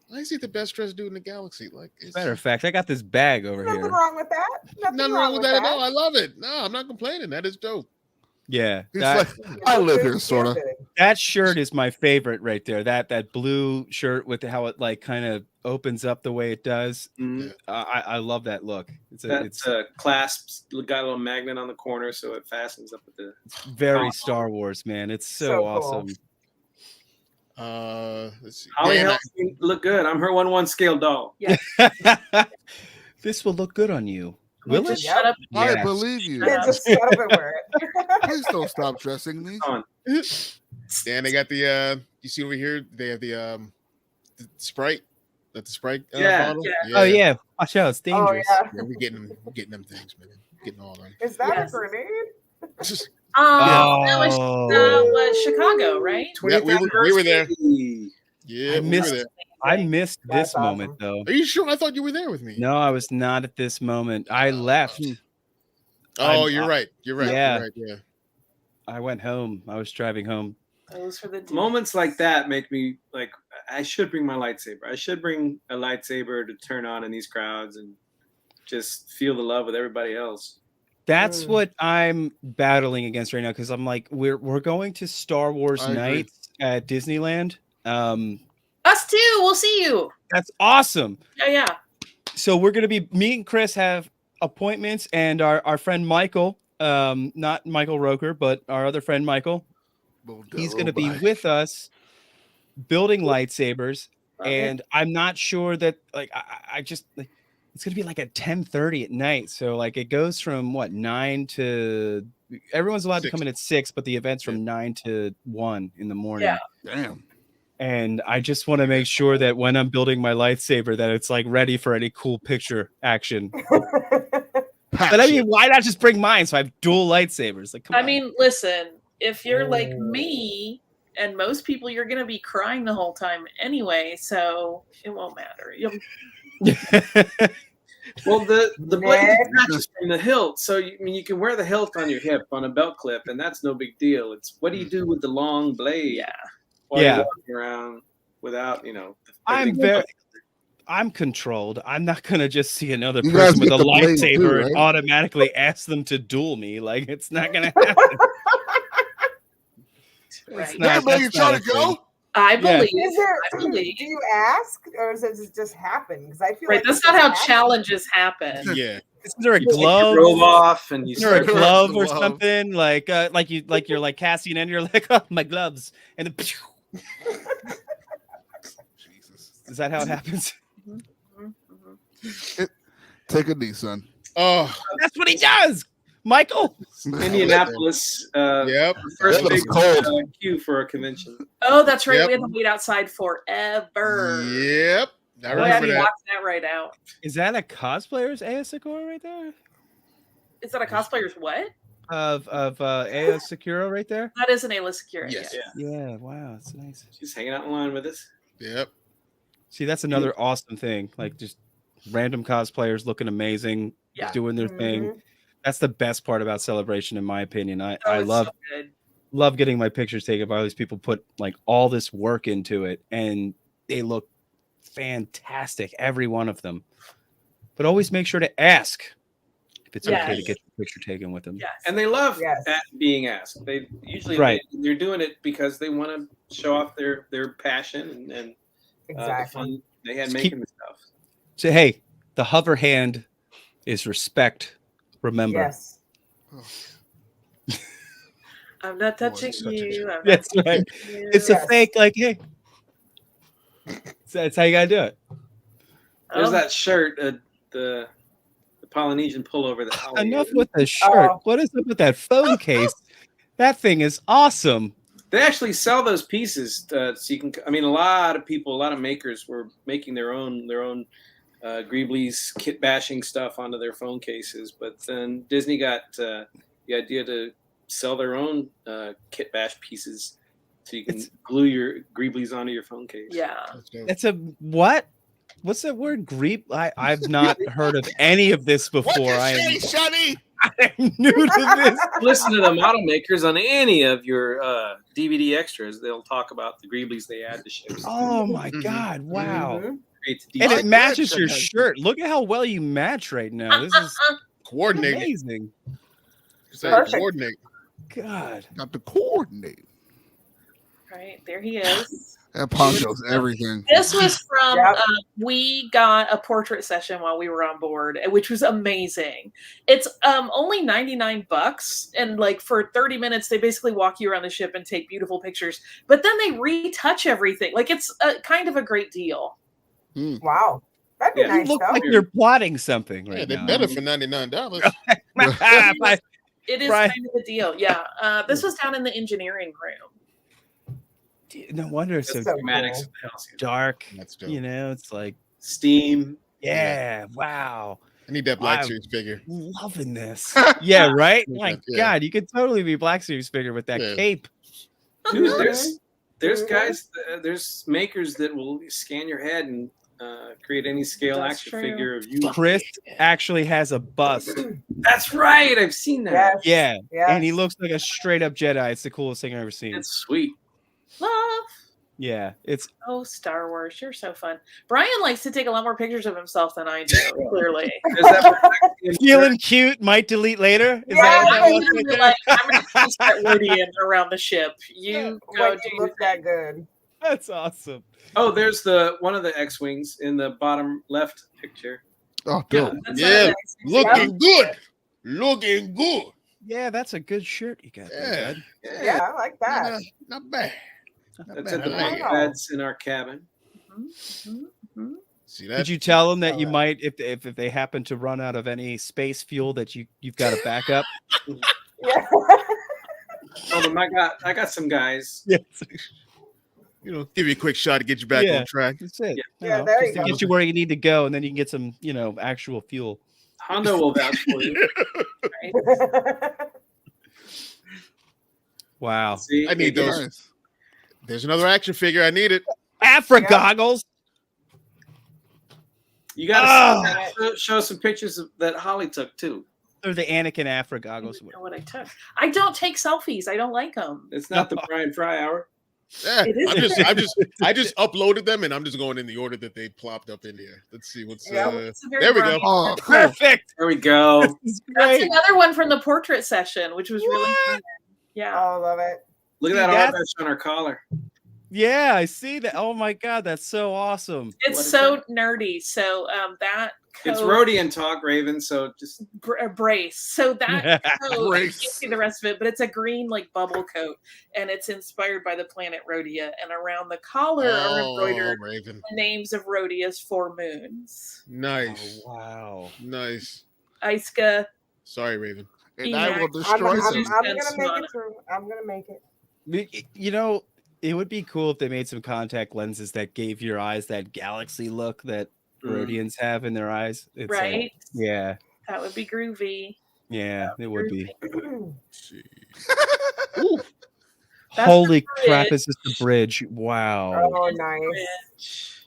Why is he the best dressed dude in the galaxy? Like, it's
Matter of fact, I got this bag over
Nothing
here.
wrong with that.
nothing wrong with that at all. I love it. No, I'm not complaining. That is dope.
Yeah,
He's
that,
like, I live here, sort of.
that shirt is my favorite right there. That blue shirt with how it like kind of opens up the way it does.
Mm-hmm.
I love that look. It's
That's clasps. Got a little magnet on the corner, so it fastens up at the.
very Star Wars, man. It's so,
So cool.
awesome.
Let's see.
Holly
Dan,
helps me look good. I'm her 1/1 scale doll.
This will look good on you. Will
Just
it?
shut up.
I
Yes.
believe you.
Yeah, just shut up and wear it.
Please don't stop dressing me.
On.
And they got the you see over here, they have the Sprite. That's the Sprite
Yeah.
bottle.
Yeah.
Oh yeah, watch out! It's dangerous.
Oh, yeah.
Yeah, we're getting them things, man. Getting all them.
Is that
Yes.
a grenade?
That was
Oh,
Chicago, right?
Yeah, we were there.
Anniversary.
Yeah,
I
we
missed
were there.
I missed
That's
this moment
awesome.
though.
Are you sure? I thought you were there with me.
No, I was not at this moment. I left.
Oh, you're right. You're right.
Yeah.
You're right. Yeah.
I went home. I was driving home.
Those for the
Moments like that make me like I should bring my lightsaber. I should bring a lightsaber to turn on in these crowds and just feel the love with everybody else.
That's what I'm battling against right now because I'm like, we're going to Star Wars
I agree.
nights at Disneyland.
Us too. We'll see you.
That's awesome.
Yeah.
So we're gonna be me and Chris have appointments, and our friend Michael, not Michael Roker, but our other friend Michael, he's gonna be with us building lightsabers. And I'm not sure that like I just like it's gonna be like at 10:30 at night. So like it goes from what 9 to everyone's allowed to come in at 6, but the event's from 9 to 1 in the morning.
Yeah.
Damn.
And I just want to make sure that when I'm building my lightsaber, that it's like ready for any cool picture action. But I mean, why not just bring mine so I have dual lightsabers? Like, come on.
I mean, listen, if you're like me and most people, you're going to be crying the whole time anyway, so it won't matter.
Well, the blade detaches from the hilt, so you can wear the hilt on your hip on a belt clip, and that's no big deal. It's what do you do with the long blade?
Yeah.
While you're walking around without,
I'm controlled. I'm not gonna just see another
You guys
person with
get
a
the blade
lightsaber
too,
and
right?
automatically ask them to duel me. Like it's not gonna happen.
Right.
Yeah, man, you trying to go?
I believe.
Is there?
I believe.
Do you ask, or does it just happen? Because I feel
Right,
like
that's
it
not
just
how
happens.
challenges happen.
Yeah.
Is there a
Take your
glove?
robe off and you
Is there a
start
glove or
glove.
something? Like you're like Cassian and you're like, oh my gloves. And then
Jesus.
is that how it happens?
Take a knee, son.
Oh,
That's what he does, Michael.
Indianapolis.
yep.
First
That was
big
cold.
queue for a convention.
Oh, that's right.
Yep.
We had to wait outside forever.
Yep. I
I had
remember
to
that.
watch that right out.
Is that a cosplayer's Aya Sakura right there?
Is that a cosplayer's what?
Of Aya Sakura right there?
That is an A-list security.
Yes.
Yeah.
Yeah, wow, that's nice.
She's hanging out in line with us.
Yep.
See, that's another awesome thing. Like just random cosplayers looking amazing,
Yeah.
doing their thing. That's the best part about Celebration, in my opinion. I
Oh, it's
love
so good.
love getting my pictures taken by all these people put like all this work into it, and they look fantastic, every one of them. But always make sure to ask if it's okay to
Yes.
get your picture taken with them.
Yes.
And they love
Yes.
being asked. They usually
Right.
they're doing it because they want to show off their passion and the
Exactly.
fun they had
Just
making the stuff.
So hey, the hover hand is respect. Remember.
Yes.
I'm not touching
such a
you. I'm not
That's right.
touching you.
It's a
Yes.
fake, like, hey. So that's how you gotta do it.
There's
Oh,
that shirt, the Polynesian pullover that Holly
Enough
is.
with the shirt.
Oh.
What is up with that phone case? That thing is awesome.
They actually sell those pieces, so you can. I mean, a lot of people, a lot of makers were making their own Greeblies kit bashing stuff onto their phone cases, but then Disney got the idea to sell their own kit bash pieces, so you can glue your Greeblies onto your phone case.
yeah.
It's a what? What's that word? Greep? I've not heard of any of this before. I'm new to this.
Listen to the model makers on any of your DVD extras. They'll talk about the Greeblies they add to ships.
Oh my god! Wow.
Mhm.
Creates
And it
detail.
matches your shirt. Look at how well you match right now. This is
Coordinated.
amazing.
Perfect.
Coordinate.
God.
Got to coordinate.
Right. There he is.
That Ponchos, everything.
This was from
Yep.
We got a portrait session while we were on board, which was amazing. It's only $99, and like for 30 minutes they basically walk you around the ship and take beautiful pictures, but then they retouch everything. Like it's kind of a great deal.
Wow. That'd be
Yeah.
You
nice,
look
though.
like you're plotting something right
Yeah, they're
now.
better for $99.
It is
Right.
kind of a deal. Yeah. This was down in the engineering room.
No wonder it's so
So
Schematics
cool.
of Halcyon.
dark.
That's dope.
You know, it's like,
Steam.
yeah, wow.
I need that Black
Wow.
Series figure.
Loving this. Yeah, right? My
Yeah.
God, you could totally be Black Series figure with that
Yeah.
cape.
Dude, there's guys, there's makers that will scan your head and create any scale
That's
action
true.
figure of you.
Chris actually has a bust.
That's right. I've seen that.
Yes.
Yeah.
Yes.
And he looks like a straight up Jedi. It's the coolest thing I've ever seen.
It's sweet.
Love.
Yeah. It's
Oh, Star Wars. You're so fun. Brian likes to take a lot more pictures of himself than I do, clearly.
Is that
feeling cute, might delete later. Is
Yeah,
that
I'm
what
gonna
that
be
was right
like, I'm gonna place that Rodian around the ship. You go
When
do
you
your
look that
thing.
good.
there? That's awesome.
Oh, there's one of the X-wings in the bottom left picture.
Oh,
Yeah,
dope.
that's
Yeah,
what it is.
Looking good. Looking good.
Yeah, that's a good shirt you got there, bud.
Yeah, I like that.
Not bad.
That's at the
I like
bunk
it.
beds in our cabin.
See that?
Did you tell them that
Oh,
you
yeah.
might, if they happen to run out of any space fuel, that you've got a backup?
Yeah.
I got some guys.
Yes.
Give you a quick shot to get you back
Yeah.
on track.
That's it.
Yeah, there
just
you
to
go.
get you where you need to go, and then you can get some, actual fuel.
Hondo will vouch for you.
Wow.
See,
I need those.
Nice.
There's another action figure. I need it.
Afra
Yeah.
goggles.
You got
Ah.
to show some pictures that Holly took too.
They're the Anakin Afra goggles.
I don't know what I took. I don't take selfies. I don't like them.
It's not the Brian Fry hour.
Yeah,
It is.
I just uploaded them and I'm just going in the order that they plopped up in here. Let's see what's
Yeah.
It's a very
there we go.
Brian-
Oh, cool.
Perfect.
There we go.
This is
That's
great.
another one from the portrait session, which was really fun. Yeah.
Oh, love it.
Look at
See,
that
that's-
armrest on our collar.
Yeah, I see that. Oh my God, that's so awesome.
It's
What is
so nerdy. So that
It's
coat-
Rodian talk, Raven. So just
brace. So that coat, I
Brace.
can't see the rest of it, but it's a green like bubble coat, and it's inspired by the planet Rhodia. And around the collar are embroidered
Raven.
the names of Rhodia's 4 moons:
Nice.
Oh, wow.
Nice.
Iska.
Sorry, Raven.
And I will
I'm
destroy
gonna
them.
make it through. I'm gonna make it.
It would be cool if they made some contact lenses that gave your eyes that galaxy look that Rhodians have in their eyes. It's like-
Right?
yeah.
That would be groovy.
Yeah, it would be.
See.
That's
Holy
the
crap,
bridge.
is this the bridge? Wow.
Oh, nice.
Rich.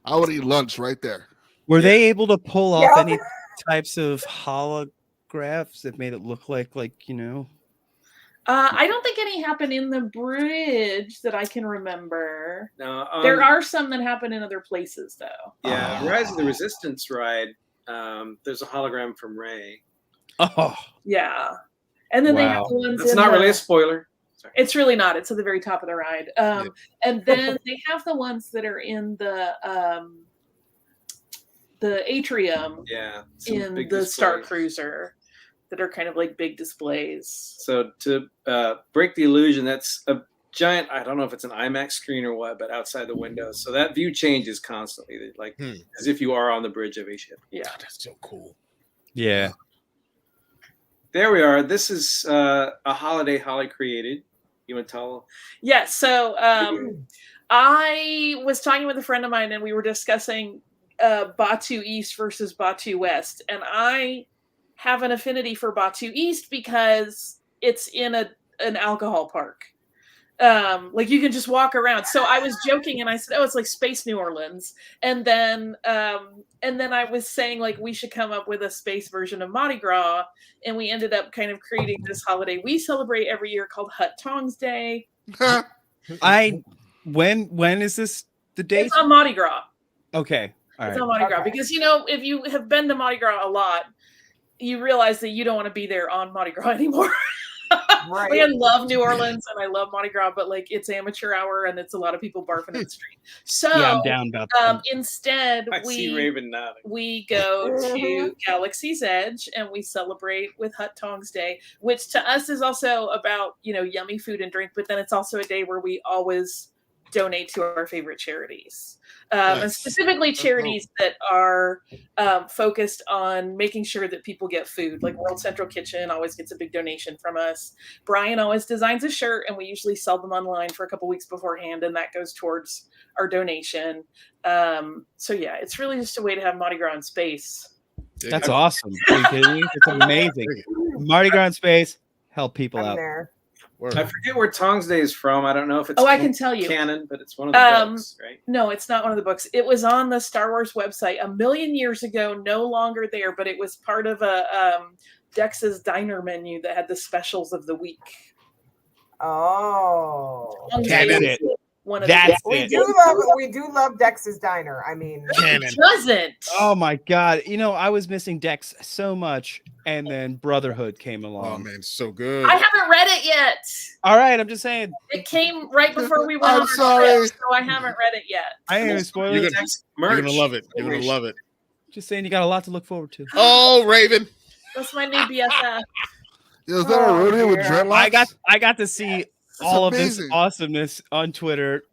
I would eat lunch right there.
Were they able to pull off
Yeah.
any types of holographs that made it look like
I don't think any happened in the bridge that I can remember.
no.
There are some that happen in other places, though.
Yeah, Rise of the Resistance ride. There's a hologram from Rey.
oh,
Yeah. And then they have
Wow.
the ones
That's
in
not
the-
really a spoiler. Sorry.
It's really not. It's at the very top of the ride. And then they have the ones that are in the atrium
Yeah. some
in the
big
Star
displays.
Cruiser that are kind of like big displays.
So to break the illusion, that's a giant. I don't know if it's an IMAX screen or what, but outside the window. So that view changes constantly, like as if you are on the bridge of a ship.
Yeah.
That's so cool.
yeah.
There we are. This is a holiday Holly created. You want to tell?
Yeah. So I was talking with a friend of mine and we were discussing Batu East versus Batu West. And I have an affinity for Batu East because it's in an alcohol park. Like you can just walk around. So I was joking and I said, "Oh, it's like Space New Orleans." And then I was saying like we should come up with a space version of Mardi Gras, and we ended up kind of creating this holiday we celebrate every year called Hut Tongs Day.
When is this the date?
It's on Mardi Gras.
Okay. All
It's
right.
on Mardi Gras
Okay.
because if you have been to Mardi Gras a lot, you realize that you don't want to be there on Mardi Gras anymore.
Right.
Like, I love New Orleans and I love Mardi Gras, but like it's amateur hour and it's a lot of people barfing in the street. So
Yeah, I'm down about that.
instead
I see Raven nodding.
we go to Galaxy's Edge and we celebrate with Hut Tongs Day, which to us is also about yummy food and drink, but then it's also a day where we always donate to our favorite charities. And specifically charities that are focused on making sure that people get food. Like World Central Kitchen always gets a big donation from us. Brian always designs a shirt, and we usually sell them online for a couple weeks beforehand, and that goes towards our donation. So yeah, it's really just a way to have Mardi Gras in space.
That's awesome. Are you kidding me? It's amazing. Mardi Gras in space, help people out.
There.
I forget where Tongs Day is from. I don't know if it's
I can tell you
canon, but it's one of the books, right?
No, it's not one of the books. It was on the Star Wars website a million years ago, no longer there, but it was part of a Dex's Diner menu that had the specials of the week.
Oh.
That's it.
We do love Dex's Diner. I mean,
doesn't.
Oh my God! I was missing Dex so much, and then Brotherhood came along.
Oh man, so good.
I haven't read it yet.
All right, I'm just saying.
It came right before we went on our trip, so I haven't read it yet.
I ain't even spoiling it.
You're gonna love it. You're gonna love it.
Just saying, you got a lot to look forward to.
Oh, Raven.
That's my new BFF.
Is that a rodeo with dreadlocks?
I got to see all of this awesomeness on Twitter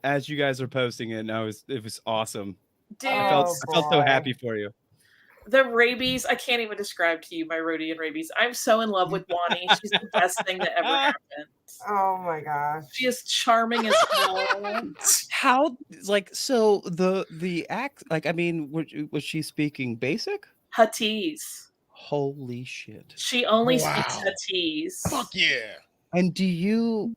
as you guys are posting it, and it was awesome.
Dude,
I felt so happy for you.
The rabies, I can't even describe to you my Rhodian rabies. I'm so in love with Wani. She's the best thing that ever happened.
Oh my gosh.
She is charming as hell.
How, so the act, was she speaking basic?
Huttese.
Holy shit.
She only speaks Huttese.
Fuck yeah.
And do you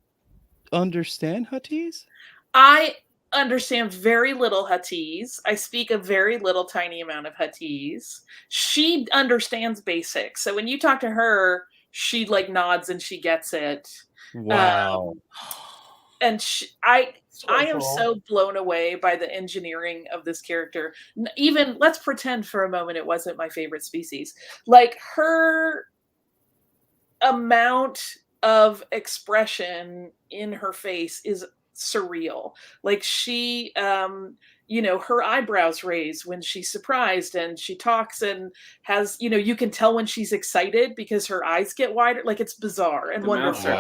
understand Huttese?
I understand very little Huttese. I speak a very little tiny amount of Huttese. She understands basic. So when you talk to her, she nods and she gets it.
Wow.
And I am so blown away by the engineering of this character. Even, let's pretend for a moment it wasn't my favorite species. Her amount of expression in her face is surreal. She her eyebrows raise when she's surprised, and she talks and has, you can tell when she's excited because her eyes get wider. It's bizarre and wonderful.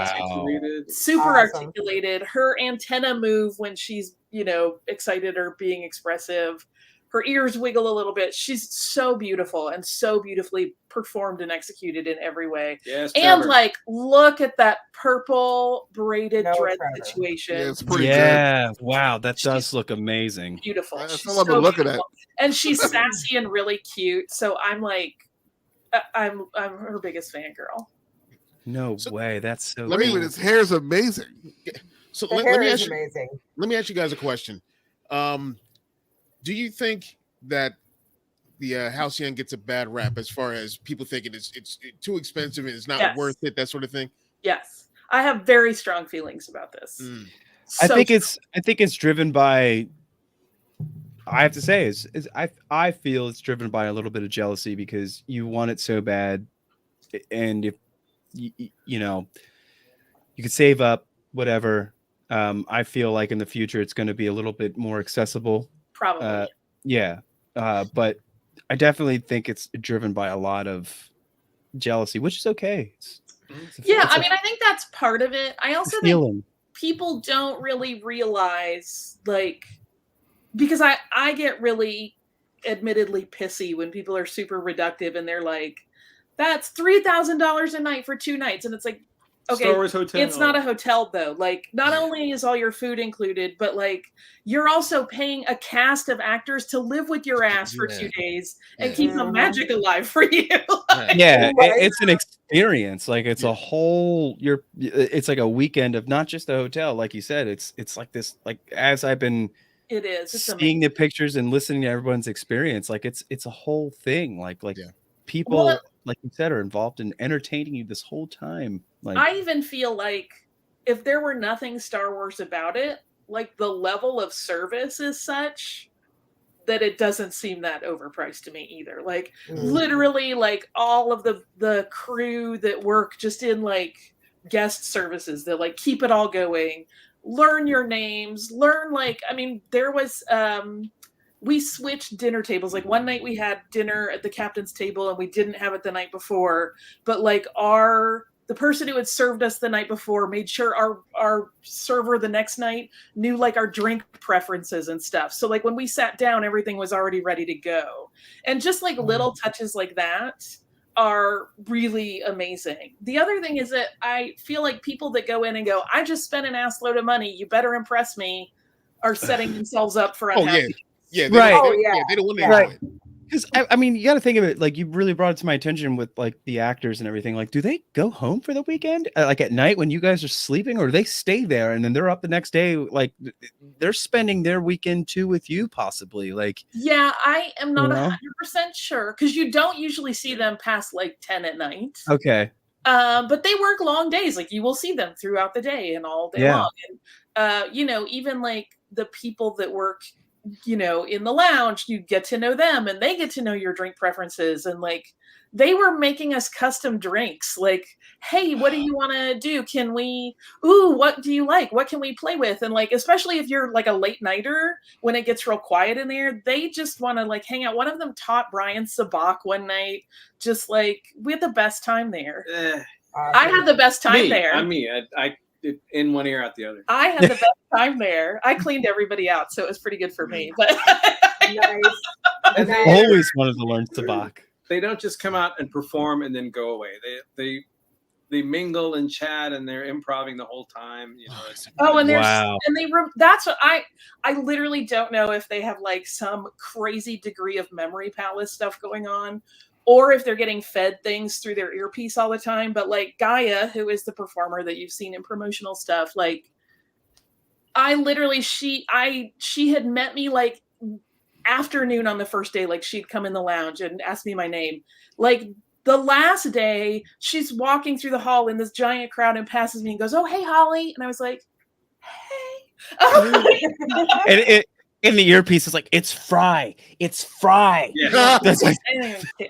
Super articulated. Her antenna move when she's excited or being expressive. Her ears wiggle a little bit. She's so beautiful and so beautifully performed and executed in every way.
Yes,
and look at that purple braided dread situation.
Yeah, it's pretty good.
Wow, that does look amazing.
Beautiful.
That's
She's
all I've been looking at.
And she's sassy and really cute. So I'm I'm her biggest fangirl.
No way. That's so
cool. His hair is amazing.
So
the
let
hair
me
is
ask
amazing.
Let me ask you guys a question. Do you think that the Halcyon gets a bad rap as far as people thinking it's too expensive and it's not worth it, that sort of thing?
Yes, I have very strong feelings about this.
I think it's driven by. I have to say, I feel it's driven by a little bit of jealousy because you want it so bad, and if you could save up whatever. I feel like in the future it's going to be a little bit more accessible.
Probably.
But I definitely think it's driven by a lot of jealousy, which is okay.
I think that's part of it. I also think people don't really realize, because I get really admittedly pissy when people are super reductive and they're like, that's $3,000 a night for 2 nights. And it's like, okay,
Star Wars hotel.
It's not a hotel though. Not only is all your food included, but you're also paying a cast of actors to live with your ass for 2 days and keep the magic alive for you.
It's an experience. It's a whole. It's like a weekend of not just the hotel, like you said. It's like this. As I've been.
It is
seeing the pictures and listening to everyone's experience. It's a whole thing. People, like you said, are involved in entertaining you this whole time.
I even feel like if there were nothing Star Wars about it, the level of service is such that it doesn't seem that overpriced to me either. Literally, all of the crew that work just in guest services that keep it all going, learn your names, learn there was we switched dinner tables. One night we had dinner at the captain's table and we didn't have it the night before, but the person who had served us the night before made sure our server the next night knew like our drink preferences and stuff. So like when we sat down, everything was already ready to go. And just like little touches like that are really amazing. The other thing is that I feel like people that go in and go, I just spent an ass load of money, you better impress me, are setting themselves up for unhappiness.
Yeah,
Right.
They don't want to
Right.
enjoy it.
Because I mean, you got to think of it like you really brought it to my attention with like the actors and everything. Like, do they go home for the weekend, like at night when you guys are sleeping, or do they stay there and then they're up the next day? Like, they're spending their weekend too with you, possibly. Like,
Yeah, I am not
You know?
100% sure because you don't usually see them past like 10 at night.
okay,
But they work long days. Like you will see them throughout the day and all day
Yeah.
long. And you know, even like the people that work, you know, in the lounge, you get to know them and they get to know your drink preferences. And like they were making us custom drinks. Like, hey, what do you want to do? Can we, what do you like? What can we play with? And like, especially if you're like a late nighter, when it gets real quiet in there, they just want to like hang out. One of them taught Brian Sabak one night. Just like we had the best time there. I had the best time there.
I in one ear out the other.
I had the best time there. I cleaned everybody out, so it was pretty good for me. But
Nice.
And they,
always wanted to learn Sabak.
they don't just come out and perform and then go away. They mingle and chat and they're improvising the whole time. You know,
and there's
Wow.
and that's what I literally don't know if they have like some crazy degree of memory palace stuff going on, or if they're getting fed things through their earpiece all the time. But like Gaia, who is the performer that you've seen in promotional stuff, like I literally she had met me like afternoon on the first day. Like she'd come in the lounge and ask me my name. Like the last day, she's walking through the hall in this giant crowd and passes me and goes, "Oh, hey, Holly." And I was like, "Hey."
And in the earpiece, it's like, it's Fry. It's Fry.
Yeah.
That's like,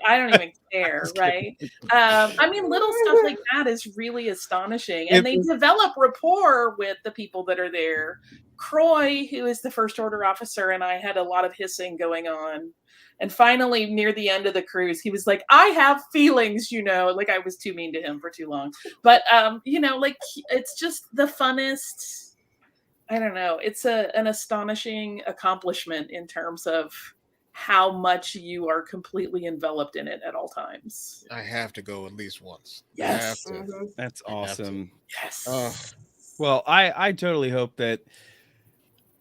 I don't even care, right? I mean, little stuff like that is really astonishing. And they develop rapport with the people that are there. Croy, who is the first order officer, and I had a lot of hissing going on. And finally, near the end of the cruise, he was like, I have feelings, you know, like I was too mean to him for too long. But, you know, like it's just the funnest. I don't know. It's an astonishing accomplishment in terms of how much you are completely enveloped in it at all times.
I have to go at least once.
Yes.
I have to.
that's awesome.
Yes.
Well, I totally hope that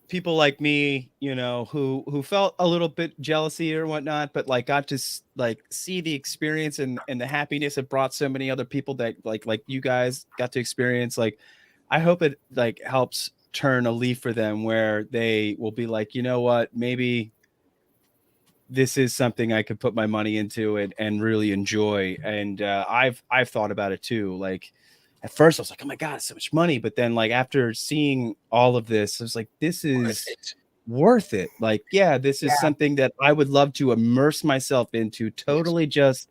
people like me, you know, who felt a little bit jealousy or whatnot, but like got to like see the experience and the happiness it brought so many other people that like you guys got to experience. Like, I hope it like helps turn a leaf for them where they will be like, you know what, maybe this is something I could put my money into it and really enjoy. And I've thought about it too. Like at first I was like, oh my God, it's so much money. But then like after seeing all of this, I was like, this is worth it. Like, yeah, this is something that I would love to immerse myself into, totally just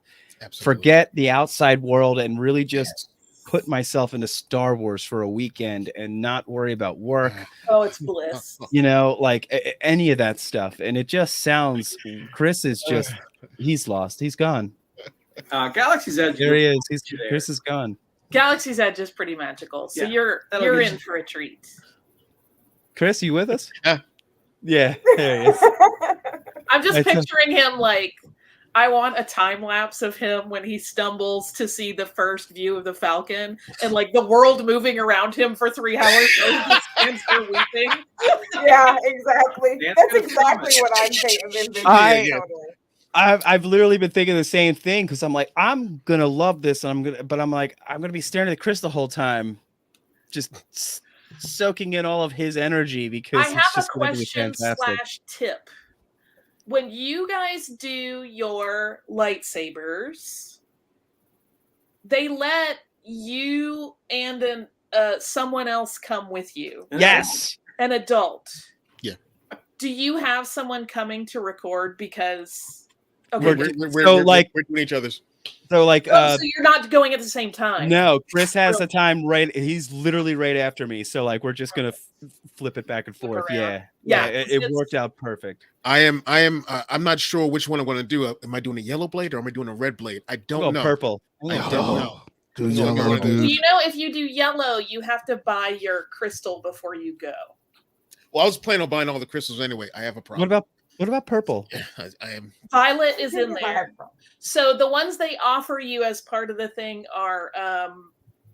forget the outside world and really just put myself into Star Wars for a weekend and not worry about work.
Oh, it's bliss.
You know, like any of that stuff. And it just sounds, Chris is just, he's lost. He's gone.
Galaxy's Edge.
There he is. Chris is gone.
Galaxy's Edge is pretty magical. So you're in for a treat.
Chris, you with us?
Yeah.
Yeah, there he is.
I'm just picturing him like, I want a time lapse of him when he stumbles to see the first view of the Falcon and like the world moving around him for 3 hours. So he just stands there weeping.
Yeah, exactly. That's exactly what I'm thinking.
I've literally been thinking the same thing because I'm like, I'm gonna love this, and I'm gonna be staring at Chris the whole time, just soaking in all of his energy because
I have
it's just
a
gonna be
question
fantastic.
/ tip. When you guys do your lightsabers, they let you and someone else come with you.
Yes.
An adult.
Yeah.
Do you have someone coming to record because
We're doing each other's.
So like
so you're not going at the same time.
No, Chris has a time right. He's literally right after me. So like we're just gonna flip it back and forth. Yeah. It worked out perfect.
I'm not sure which one I'm going to do. Am I doing a yellow blade or am I doing a red blade? I don't know.
Purple.
I don't know.
Do
No,
yellow,
no.
dude.
You know, if you do yellow, you have to buy your crystal before you go.
Well, I was planning on buying all the crystals anyway. I have a problem.
What about purple?
I am.
Violet is in
I
there.
have problems.
So the ones they offer you as part of the thing are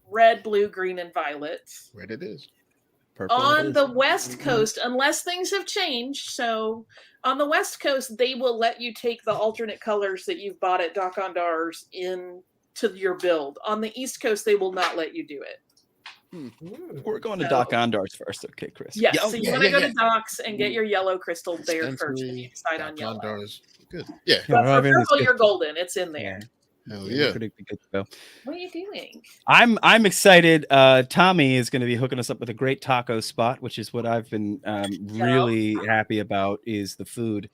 red, blue, green, and violet.
Red it is.
Purple.
On the West Coast, unless things have changed, so on the West Coast, they will let you take the alternate colors that you've bought at Doc on Dars into your build. On the East Coast, they will not let you do it.
We're going to Doc Ondars first, okay, Chris?
Yes,
Yeah,
so you
yeah,
want to
yeah,
go to Doc's and get your yellow crystal there first, and
Dispensary,
you decide on yellow.
Condors. Good. Yeah.
But for
everything's
purple,
good.
you're golden. It's in there.
Hell
We're
yeah.
pretty good to go.
What are you doing?
I'm excited. Tommy is going to be hooking us up with a great taco spot, which is what I've been really happy about. Is the food,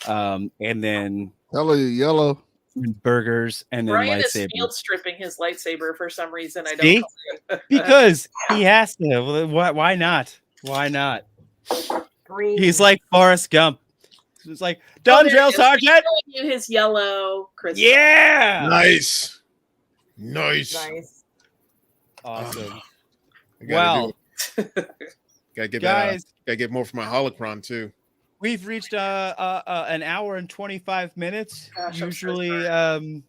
and then
Yellow.
burgers, and then
Brian is
lightsaber.
field stripping his lightsaber for some reason. I
See?
don't.
Because he has to. Well, why not? Why not?
Green.
He's like Forrest Gump. It's like done, drill sergeant.
He's showing you his yellow crystal.
Yeah.
Nice.
Nice.
Awesome.
I
Well,
gotta get
guys,
gotta get more for my holocron too.
we've reached an hour and 25 minutes.
Gosh, I'm so
Usually
sorry.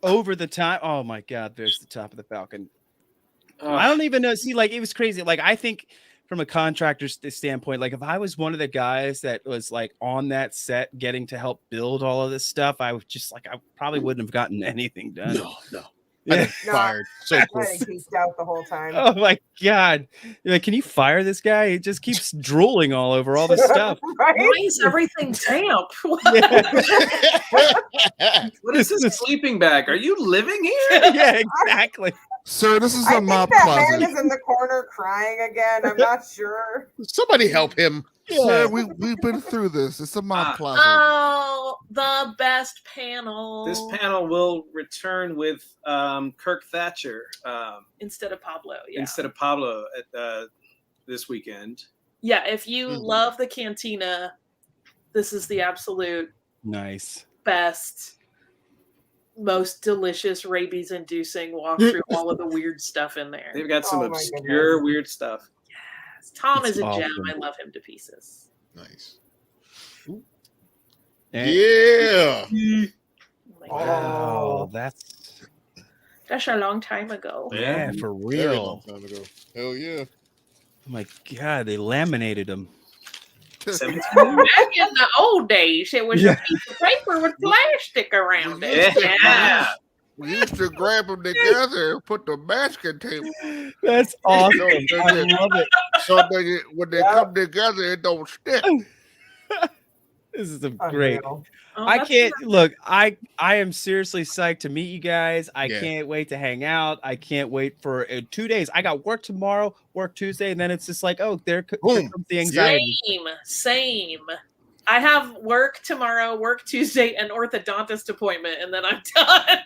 over the time. Oh my God, there's the top of the Falcon.
Oh,
I don't even know. See, like it was crazy. Like I think from a contractor's standpoint, like if I was one of the guys that was like on that set getting to help build all of this stuff, I was just like I probably wouldn't have gotten anything done.
No.
Yeah.
Fired. So
I
cool.
geeked out the whole time.
Oh my God. You're like, can you fire this guy? He just keeps drooling all over all this stuff.
Right?
Why is everything damp?
what is this sleeping bag? Are you living here?
Yeah, exactly.
Sir, this is
I
a
think
mop
that
closet.
man is in the corner crying again. I'm not sure.
Somebody help him.
Sir, we've been through this. It's a mop closet.
Oh, the best panel.
This panel will return with Kirk Thatcher
instead of Pablo. Yeah.
instead of Pablo at this weekend.
Yeah, if you love the cantina, this is the absolute
Nice.
best, most delicious, rabies-inducing walk through all of the weird stuff in there.
They've got some
Oh my
obscure,
goodness.
weird stuff.
Tom
It's
is a gem.
awesome.
I love him to pieces.
Nice.
And-
Yeah.
Oh my God.
Wow, that's
That's a long time ago.
yeah, for
Very long
real.
time ago. Hell yeah.
Oh my God, they laminated them.
17
Back in the old days, it was
Yeah.
a piece of paper with plastic around it.
Yeah.
We used to grab them together and put the masking tape
That's awesome.
No,
I love it.
so when they come together, it don't stick.
This is a great.
Unreal.
Oh,
I
that's
can't look. I am seriously psyched to meet you guys. I
Yeah.
can't wait to hang out. I can't wait for 2 days. I got work tomorrow, work Tuesday, and then it's just like, oh, there
Boom.
comes the anxiety.
Same. I have work tomorrow, work Tuesday, an orthodontist appointment, and then I'm done.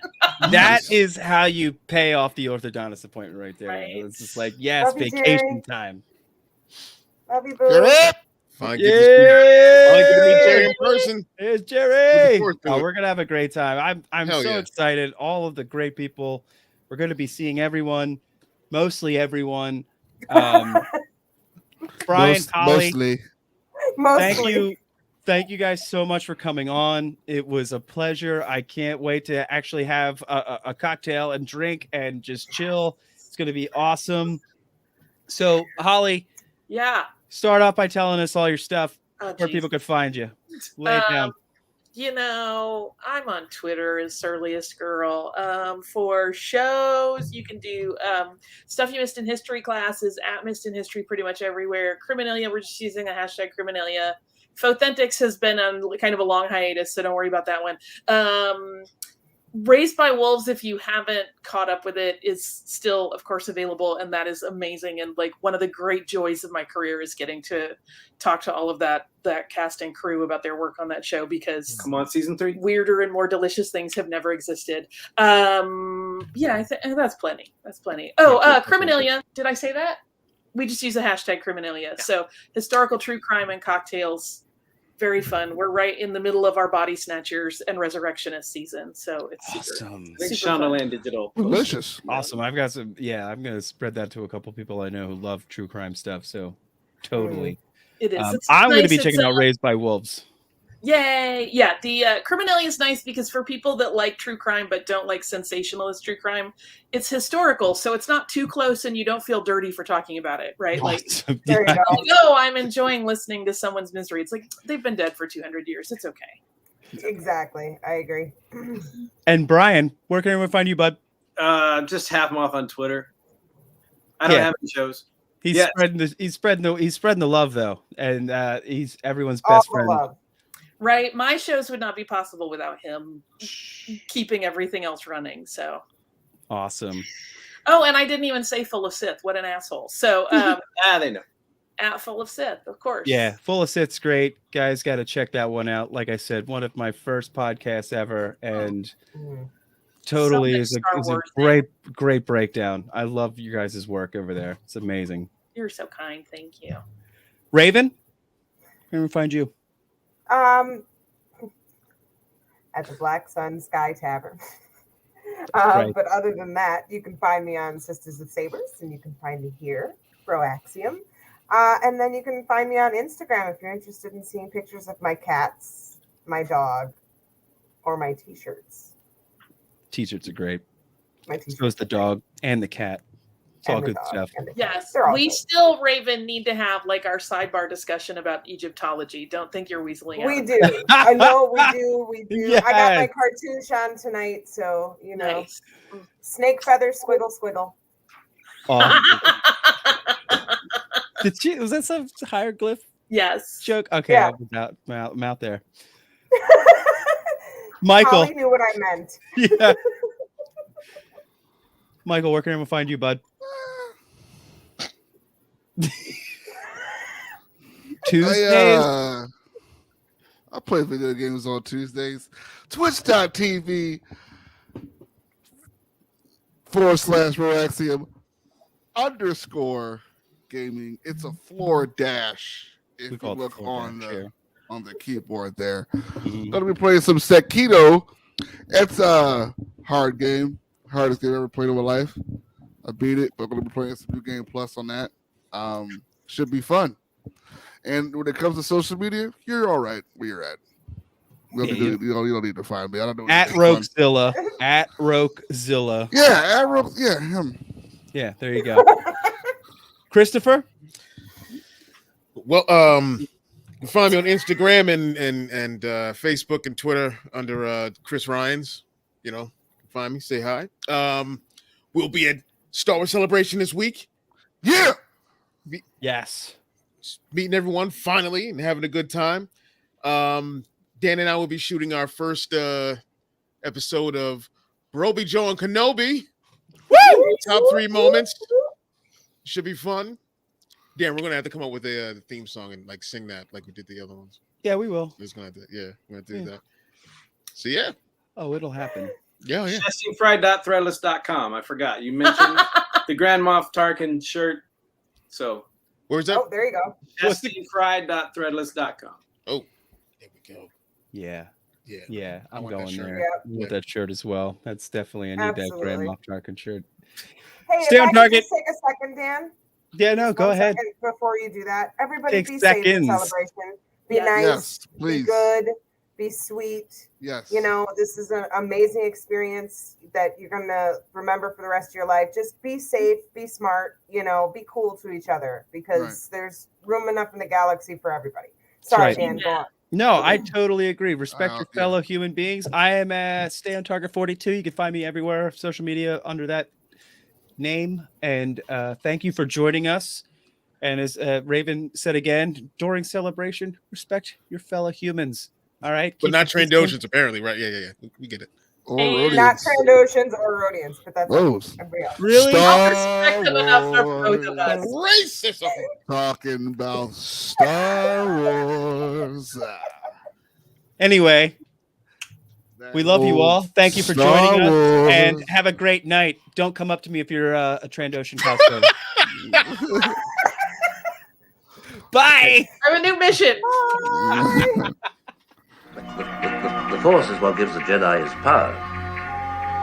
That is how you pay off the orthodontist appointment right there.
Right.
It's just like, yes,
Love you,
vacation
Jerry.
time.
Love you,
Get
boo.
up!
Finally get to meet Jerry
Yeah,
in person.
there's Jerry.
Looking forward to
Oh,
it.
we're gonna have a great time. I'm
Hell
so
yeah.
excited. All of the great people. We're gonna be seeing everyone, mostly everyone. Brian, Holly,
Mostly.
Mostly.
thank you guys so much for coming on. It was a pleasure. I can't wait to actually have a cocktail and drink and just chill. It's gonna be awesome. So, Holly,
Yeah.
start off by telling us all your stuff,
Oh,
where
geez.
people could find you. Lay it down.
You know, I'm on Twitter as Surliest Girl. For shows, you can do Stuff You Missed in History classes at Missed in History pretty much everywhere. Criminalia, we're just using a hashtag Criminalia. Fothentics has been on kind of a long hiatus, so don't worry about that one. Raised by Wolves, if you haven't caught up with it, is still, of course, available, and that is amazing. And like one of the great joys of my career is getting to talk to all of that cast and crew about their work on that show, because
Come on, season 3.
weirder and more delicious things have never existed. Yeah, that's plenty. That's plenty. Oh, Criminalia. Did I say that? We just use the hashtag Criminalia. So historical true crime and cocktails Very fun. We're right in the middle of our Body Snatchers and Resurrectionist season, so it's
Awesome.
I think
super fun.
Shondaland Digital.
Delicious.
Awesome. I've got some. Yeah, I'm gonna spread that to a couple people I know who love true crime stuff. So totally.
It is. It's
I'm going to
nice.
be checking
It's,
out Raised by Wolves.
Yay! Yeah, the Criminelli is nice because for people that like true crime but don't like sensationalist true crime, it's historical, so it's not too close, and you don't feel dirty for talking about it, right? Like,
Awesome.
There you
Yeah.
go.
like, oh, I'm enjoying listening to someone's misery. It's like they've been dead for 200 years. It's okay.
Exactly. I agree.
And Brian, where can everyone find you, bud?
Just half them off on Twitter. I don't
Yeah.
have any shows.
He's
Yes.
spreading the love though, and he's everyone's
All
best
the
friend.
love.
Right? My shows would not be possible without him keeping everything else running. So,
Awesome.
oh, and I didn't even say Full of Sith. What an asshole. So,
They know.
at Full of Sith, of course.
Yeah, Full of Sith's great. Guys, got to check that one out. Like I said, one of my first podcasts ever, and
Mhm.
totally
So much
is
Star
a
Wars
great breakdown. I love you guys' work over there. It's amazing.
You're so kind. Thank you.
Raven, where can we find you?
At the Black Sun Sky Tavern.
Right.
But other than that, you can find me on Sisters of Sabers, and you can find me here, BROAXIUM. And then you can find me on Instagram if you're interested in seeing pictures of my cats, my dog, or my t-shirts.
T-shirts are great.
My t-shirts.
So is the dog and the cat. It's all
and the
good
dog
stuff.
and the cat.
Yes,
They're all
we
good.
still, Raven, need to have like our sidebar discussion about Egyptology. Don't think you're weaseling out.
We do. I know we do. We do. I got my
Yes.
cartoon on tonight, so you know,
Nice.
snake feather, squiggle, squiggle.
Oh, was that some hieroglyph
Yes.
joke? Okay,
Yeah.
I'm out there. Michael.
Holly knew what I meant.
Yeah. Michael, where can everyone find you, bud? Tuesdays.
I play video games on Tuesdays. Twitch.tv/BROAXIUM_gaming. It's a floor dash. If
We
you
call it the
look
floor
on
dash,
the
yeah.
on the keyboard there.
Mhm.
Gonna be playing some Sekiro. It's a hard game. Hardest game I've ever played in my life. I beat it, but I'm gonna be playing some new game plus on that. Should be fun. And when it comes to social media, you're all right where you're at. You don't need to find me. I don't know.
At
anything fun.
Rokezilla. At Rokezilla.
Yeah, at Roke. Yeah, him.
Yeah, there you go. Christopher?
Well, you can find me on Instagram and Facebook and Twitter under Chris Ryans. You know, find me, say hi. We'll be at Star Wars Celebration this week.
Yeah.
Yes.
Meeting everyone finally and having a good time. Dan and I will be shooting our first episode of Broby Joe and Kenobi. Woo! Top 3 moments. Should be fun. Dan, we're gonna have to come up with a theme song and like sing that like we did the other ones.
Yeah, we will.
We're gonna have to, we're gonna do that. So yeah.
Oh, it'll happen.
Yeah.
Testingfry.threadless.com. I forgot. You mentioned the Grand Moff Tarkin shirt. So
Where's that?
Oh, there you go.
testingfry.threadless.com.
Oh, there we go.
Yeah.
Yeah.
Yeah, I'm
want that
going
shirt.
there
Yeah.
with that shirt as well. That's definitely, I need that Grand
Absolutely.
Moff Tarkin shirt.
Hey,
Stay
if
on
I could
target.
just take a second, Dan.
Yeah, no,
Just
go
one
ahead.
second before you do that, everybody
Take
be safe
seconds.
in celebration. Be
Yes.
nice.
Yes,
Be
please.
good. Be sweet.
Yes.
You know, this is an amazing experience that you're going to remember for the rest of your life. Just be safe, be smart, you know, be cool to each other because there's room enough in the galaxy for everybody. Sorry,
right.
Dan, go on.
No, I totally agree. Respect your
yeah.
fellow human beings. I am at Stay on Target 42. You can find me everywhere, social media under that name. And thank you for joining us. And as Raven said again, during celebration, respect your fellow humans. All right.
But
Keep
not
your distance.
Trandoshans, apparently, right? Yeah. We get it.
Or
And-
Rhodians.
Not Trandoshans or Rhodians, but that's
Those.
everybody else.
Really?
Star
Respect them enough for both of us.
Racism.
Talking about Star Wars.
Anyway, we love you all. Thank you for joining us.
Wars.
And have a great night. Don't come up to me if you're a Trandoshan cosplayer. Bye.
I have a new mission.
The Force is what gives the Jedi his power.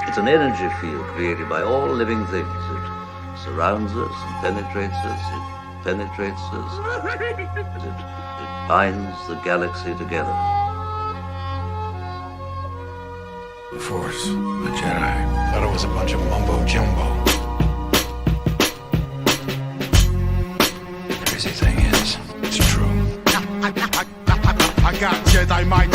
It's an energy field created by all living things. It surrounds us and penetrates us. It penetrates us. It binds the galaxy together.
The Force, the Jedi. Thought it was a bunch of mumbo jumbo. The crazy thing